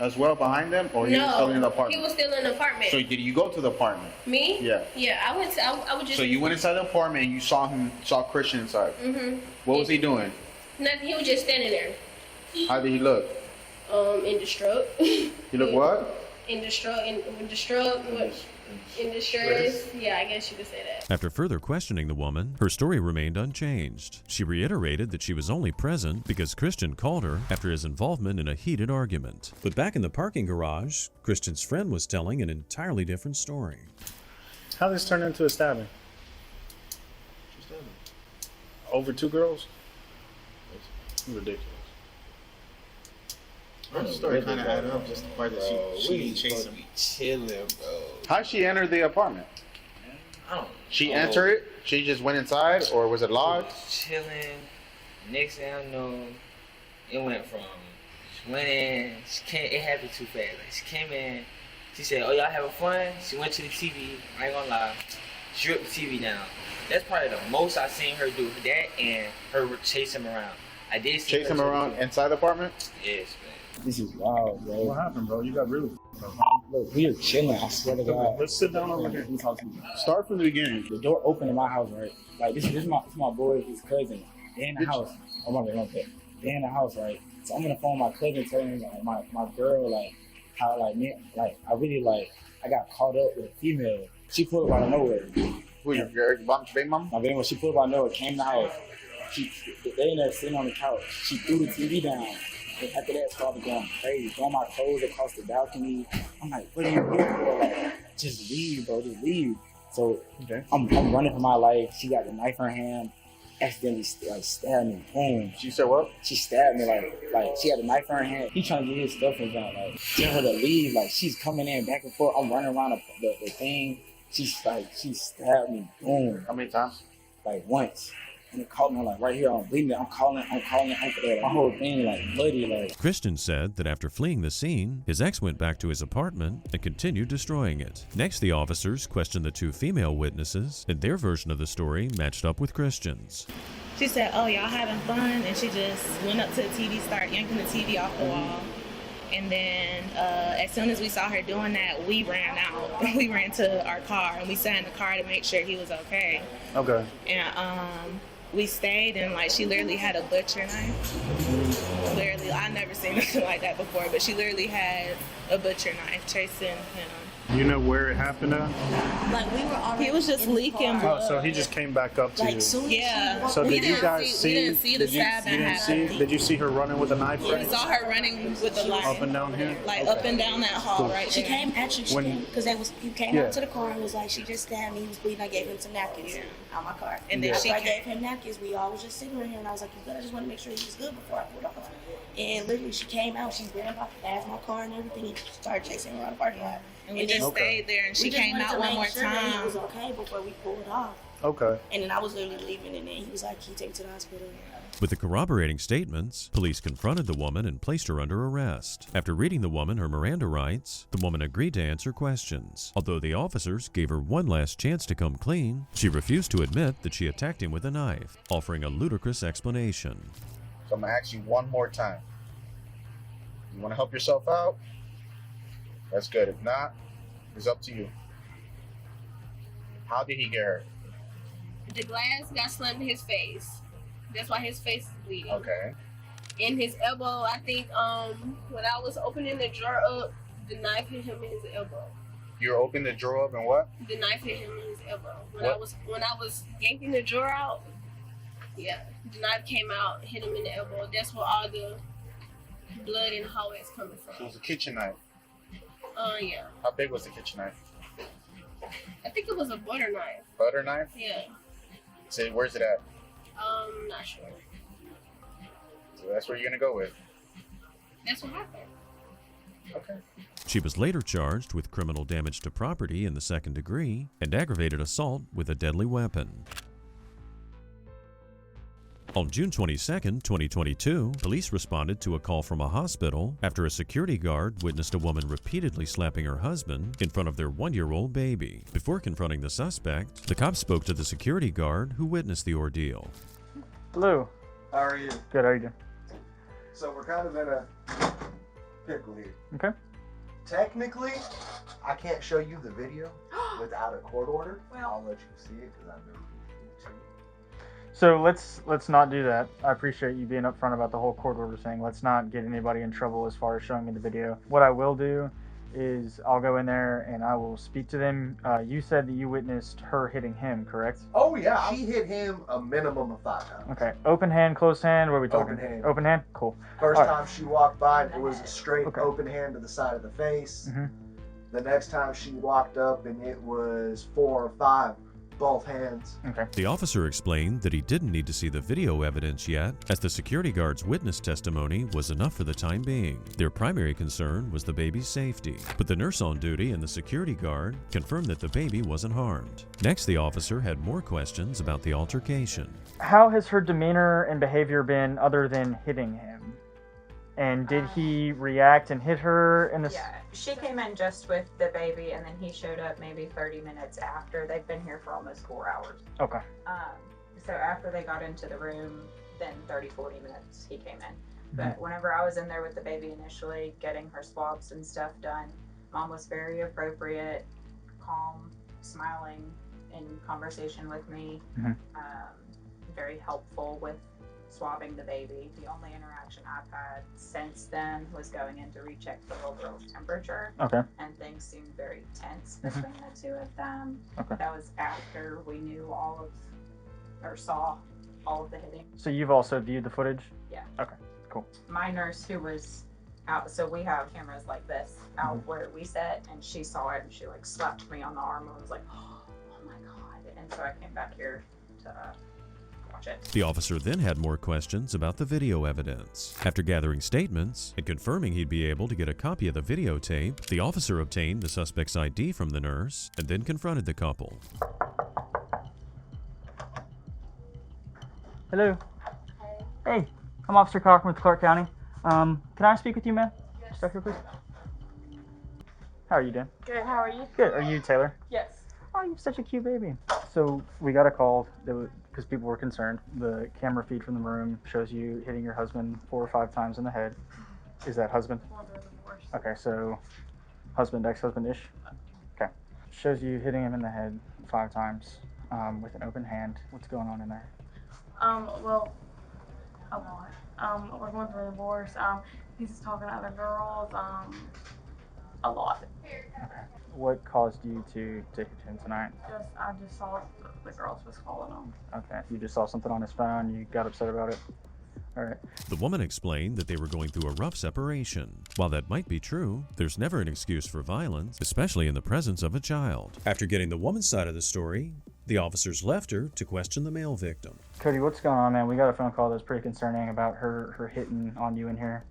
as well behind them, or he was still in the apartment? He was still in the apartment. So did you go to the apartment? Me? Yeah. Yeah, I went. I would just. So you went inside the apartment and you saw Christian inside. Mhm. What was he doing? Nothing. He was just standing there. How did he look? In distraught. He looked what? In distraught. In distress. Yeah, I guess you could say that. After further questioning the woman, her story remained unchanged. She reiterated that she was only present because Christian called her after his involvement in a heated argument. But back in the parking garage, Christian's friend was telling an entirely different story. How did this turn into a stabbing? Over 2 girls? Ridiculous. Her story kind of added up, just the part that she chased him. Chilling, bro. How'd she enter the apartment? I don't She know. entered it? She just went inside, or was it locked? Chilling. Next thing I know, it went from she went in. It happened too fast. Like, she came in. She said, "Oh, y'all having fun?" She went to the TV. I ain't gonna lie. She ripped the TV down. That's probably the most I seen her do. That and her chase him around. I did see Chase him around inside the apartment? Yes, man. This is wild, bro. What happened, bro? You got really. Look, we are chilling. I swear to God. Let's sit down over here. Start from the beginning. The door open in my house, right? Like this is my boy, his cousin. They in the house. Oh my God, okay. They in the house, right? So I'm gonna phone my cousin, telling him like my girl, like how like me, like I really like I got caught up with a female. She pulled up out of nowhere. Who your baby mom? My baby mom. She pulled up out of nowhere, came in the house. They in there sitting on the couch. She threw the TV down. And after that, started going crazy, throwing my clothes across the balcony. I'm like, what are you doing, bro? Like, just leave, bro, just leave. So I'm running for my life. She got the knife in her hand, accidentally stabbed me. Boom. She said what? She stabbed me like she had a knife in her hand. He trying to get his stuff in down, like tell her to leave. Like she's coming in back and forth. I'm running around the thing. She stabbed me. Boom. How many times? Like once. And it caught me like right here. I'm bleeding. I'm calling after that. My whole thing like bloody. Like Christian said that after fleeing the scene, his ex went back to his apartment and continued destroying it. Next, the officers questioned the 2 female witnesses, and their version of the story matched up with Christian's. She said, "Oh, y'all having fun?" And she just went up to the TV, started yanking the TV off the wall. And then as soon as we saw her doing that, we ran out. We ran to our car and we sat in the car to make sure he was okay. Okay. And we stayed, and like she literally had a butcher knife. Literally, I never seen anything like that before, but she literally had a butcher knife chasing him. You know where it happened at? Like we were already. He was just leaking blood. Oh, so he just came back up to you. Yeah. So did you guys see? We didn't see the stabbing happen. Did you see her running with a knife? We saw her running with the knife. Up and down here. Like up and down that hall, right She there. came actually because he came Yeah. out to the car and was like, she just stabbed me. He was bleeding. I gave him some napkins out my car. And then After she I came- gave him napkins. We all was just sitting right here, and I was like, "You good?" I just want to make sure he was good before I pulled off. And literally, she came out. She ran past my car and everything, and started chasing me around the parking lot. And we just stayed there, and she came out one more He time. was okay before we pulled off. Okay. And then I was literally leaving, and then he was like, "Can you take me to the hospital?" With the corroborating statements, police confronted the woman and placed her under arrest. After reading the woman her Miranda rights, the woman agreed to answer questions. Although the officers gave her one last chance to come clean, she refused to admit that she attacked him with a knife, offering a ludicrous explanation. So I'm gonna ask you one more time. You want to help yourself out? That's good. If not, it's up to you. How did he get hurt? The glass got slammed in his face. That's why his face is bleeding. Okay. In his elbow, I think when I was opening the drawer up, the knife hit him in his elbow. You opened the drawer up and what? The knife hit him in his elbow. When What? I was yanking the drawer out, yeah, the knife came out, hit him in the elbow. That's where all the blood in the hallway is coming So it from. was a kitchen knife. Yeah. How big was the kitchen knife? I think it was a butter knife. Butter knife? Yeah. Say, where's it at? Not sure. So that's where you're gonna go with. That's what happened. Okay. She was later charged with criminal damage to property in the second degree and aggravated assault with a deadly weapon. On June 22, 2022, police responded to a call from a hospital after a security guard witnessed a woman repeatedly slapping her husband in front of their 1-year-old baby. Before confronting the suspect, the cops spoke to the security guard who witnessed the ordeal. Hello. How are you? Good, how are you doing? So we're kind of in a pickle here. Okay. Technically, I can't show you the video without a court order. I'll let you see it because I've never seen it. So let's not do that. I appreciate you being upfront about the whole court order thing. Let's not get anybody in trouble as far as showing me the video. What I will do is I'll go in there and I will speak to them. You said that you witnessed her hitting him, correct? Oh yeah, she hit him a minimum of 5 times. Okay. Open hand, closed hand, what are we talking? Open hand. Open hand? Cool. First All right. time she walked by, it was a straight open hand to the side of the face. Mhm. The next time she walked up and it was 4 or 5, both hands. Okay. The officer explained that he didn't need to see the video evidence yet, as the security guard's witness testimony was enough for the time being. Their primary concern was the baby's safety, but the nurse on duty and the security guard confirmed that the baby wasn't harmed. Next, the officer had more questions about the altercation. How has her demeanor and behavior been other than hitting him? And did he react and hit her in the... Yeah, she came in just with the baby, and then he showed up maybe 30 minutes after. They've been here for almost 4 hours. Okay. So after they got into the room, then 30, 40 minutes he came in. But whenever I was in there with the baby initially, getting her swabs and stuff done, Mom was very appropriate, calm, smiling, in conversation with me, very helpful with swabbing the baby. The only interaction I've had since then was going in to recheck the little girl's temperature. Okay. And things seemed very tense between the two of them. Okay. That was after we knew or saw all of the hitting. So you've also viewed the footage? Yeah. Okay, cool. My nurse who was out, so we have cameras like this out where we sit, and she saw it and she like slapped me on the arm and was like, oh my God. And so I came back here to watch it. The officer then had more questions about the video evidence. After gathering statements and confirming he'd be able to get a copy of the videotape, the officer obtained the suspect's ID from the nurse and then confronted the couple. Hello. Hey, I'm Officer Cochran with Clark County. Can I speak with you, man? Yes. Step here, please. How are you doing? Good, how are you? Good. Are you Taylor? Yes. Oh, you're such a cute baby. So we got a call because people were concerned. The camera feed from the room shows you hitting your husband 4 or 5 times in the head. Is that husband? Okay, so husband, ex-husband-ish? Okay. Shows you hitting him in the head 5 times with an open hand. What's going on in there? Well, a lot. We're going through a divorce. He's just talking to other girls. A lot. Okay. What caused you to hit him tonight? I just saw the girls was calling him. Okay. You just saw something on his phone. You got upset about it. All right. The woman explained that they were going through a rough separation. While that might be true, there's never an excuse for violence, especially in the presence of a child. After getting the woman's side of the story, the officers left her to question the male victim. Cody, what's going on, man? We got a phone call that was pretty concerning about her hitting on you in here.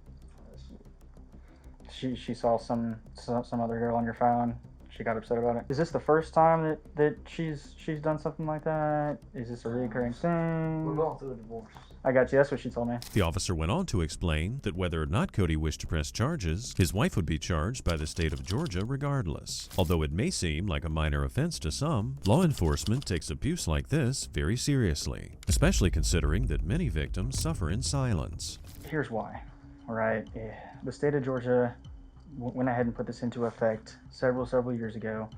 She saw some other girl on your phone. She got upset about it. Is this the first time that she's done something like that? Is this a recurring thing? We're going through a divorce. I got you. That's what she told me. The officer went on to explain that whether or not Cody wished to press charges, his wife would be charged by the state of Georgia regardless. Although it may seem like a minor offense to some, law enforcement takes abuse like this very seriously, especially considering that many victims suffer in silence. Here's why. All right. The state of Georgia went ahead and put this into effect several years ago,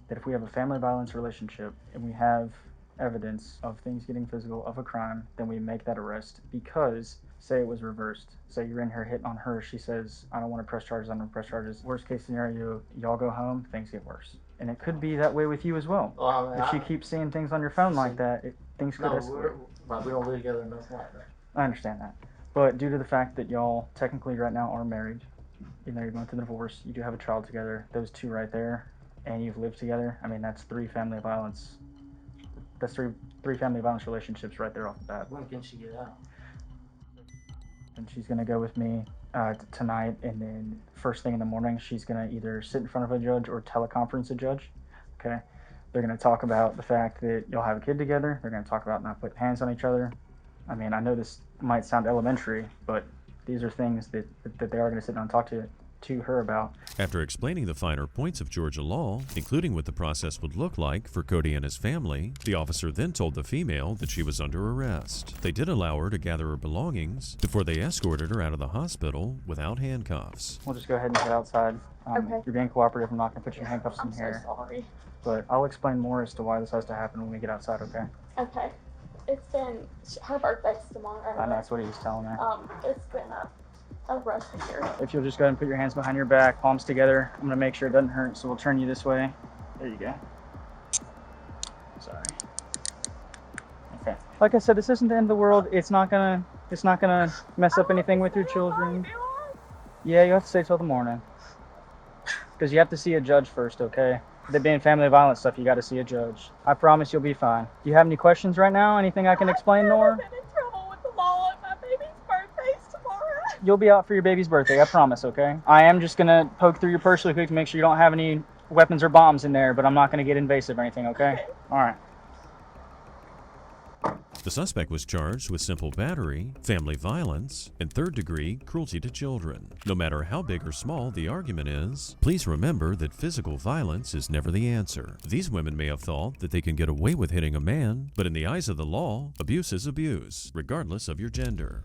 that if we have a family violence relationship and we have evidence of things getting physical of a crime, then we make that arrest. Because say it was reversed, say you're in here hitting on her, she says, I don't want to press charges, I don't want to press charges. Worst case scenario, y'all go home, things get worse. And it could be that way with you as well. If she keeps seeing things on your phone like that, things could escalate. We don't live together, nothing like that. I understand that. But due to the fact that y'all technically right now are married, even though you're going through the divorce, you do have a child together, those two right there, and you've lived together, I mean, that's 3 family violence. That's three family violence relationships right there off the bat. When can she get out? And she's gonna go with me tonight, and then first thing in the morning, she's going to either sit in front of a judge or teleconference a judge. Okay. They're going to talk about the fact that you'll have a kid together. They're going to talk about not putting hands on each other. I mean, I know this might sound elementary, but these are things that they are going to sit down and talk to her about. After explaining the finer points of Georgia law, including what the process would look like for Cody and his family, the officer then told the female that she was under arrest. They did allow her to gather her belongings before they escorted her out of the hospital without handcuffs. We'll just go ahead and head outside. Okay. You're being cooperative. I'm not going to put your handcuffs in here. I'm so sorry. But I'll explain more as to why this has to happen when we get outside, okay? Okay. It's been, her birthday's tomorrow. I know, that's what he was telling me. It's been a rough year. If you'll just go ahead and put your hands behind your back, palms together, I'm going to make sure it doesn't hurt, so we'll turn you this way. There you go. Sorry. Okay. Like I said, this isn't the end of the world. It's not gonna mess up anything with your children. Yeah, you have to stay till the morning. Because you have to see a judge first, okay? The being family violence stuff, you got to see a judge. I promise you'll be fine. Do you have any questions right now? Anything I can explain, Nora? I've been in trouble with the law and my baby's birthday's tomorrow. You'll be out for your baby's birthday, I promise, okay? I am just gonna poke through your purse really quick to make sure you don't have any weapons or bombs in there, but I'm not gonna get invasive or anything, okay? All right. The suspect was charged with simple battery, family violence, and third-degree cruelty to children. No matter how big or small the argument is, please remember that physical violence is never the answer. These women may have thought that they can get away with hitting a man, but in the eyes of the law, abuse is abuse, regardless of your gender.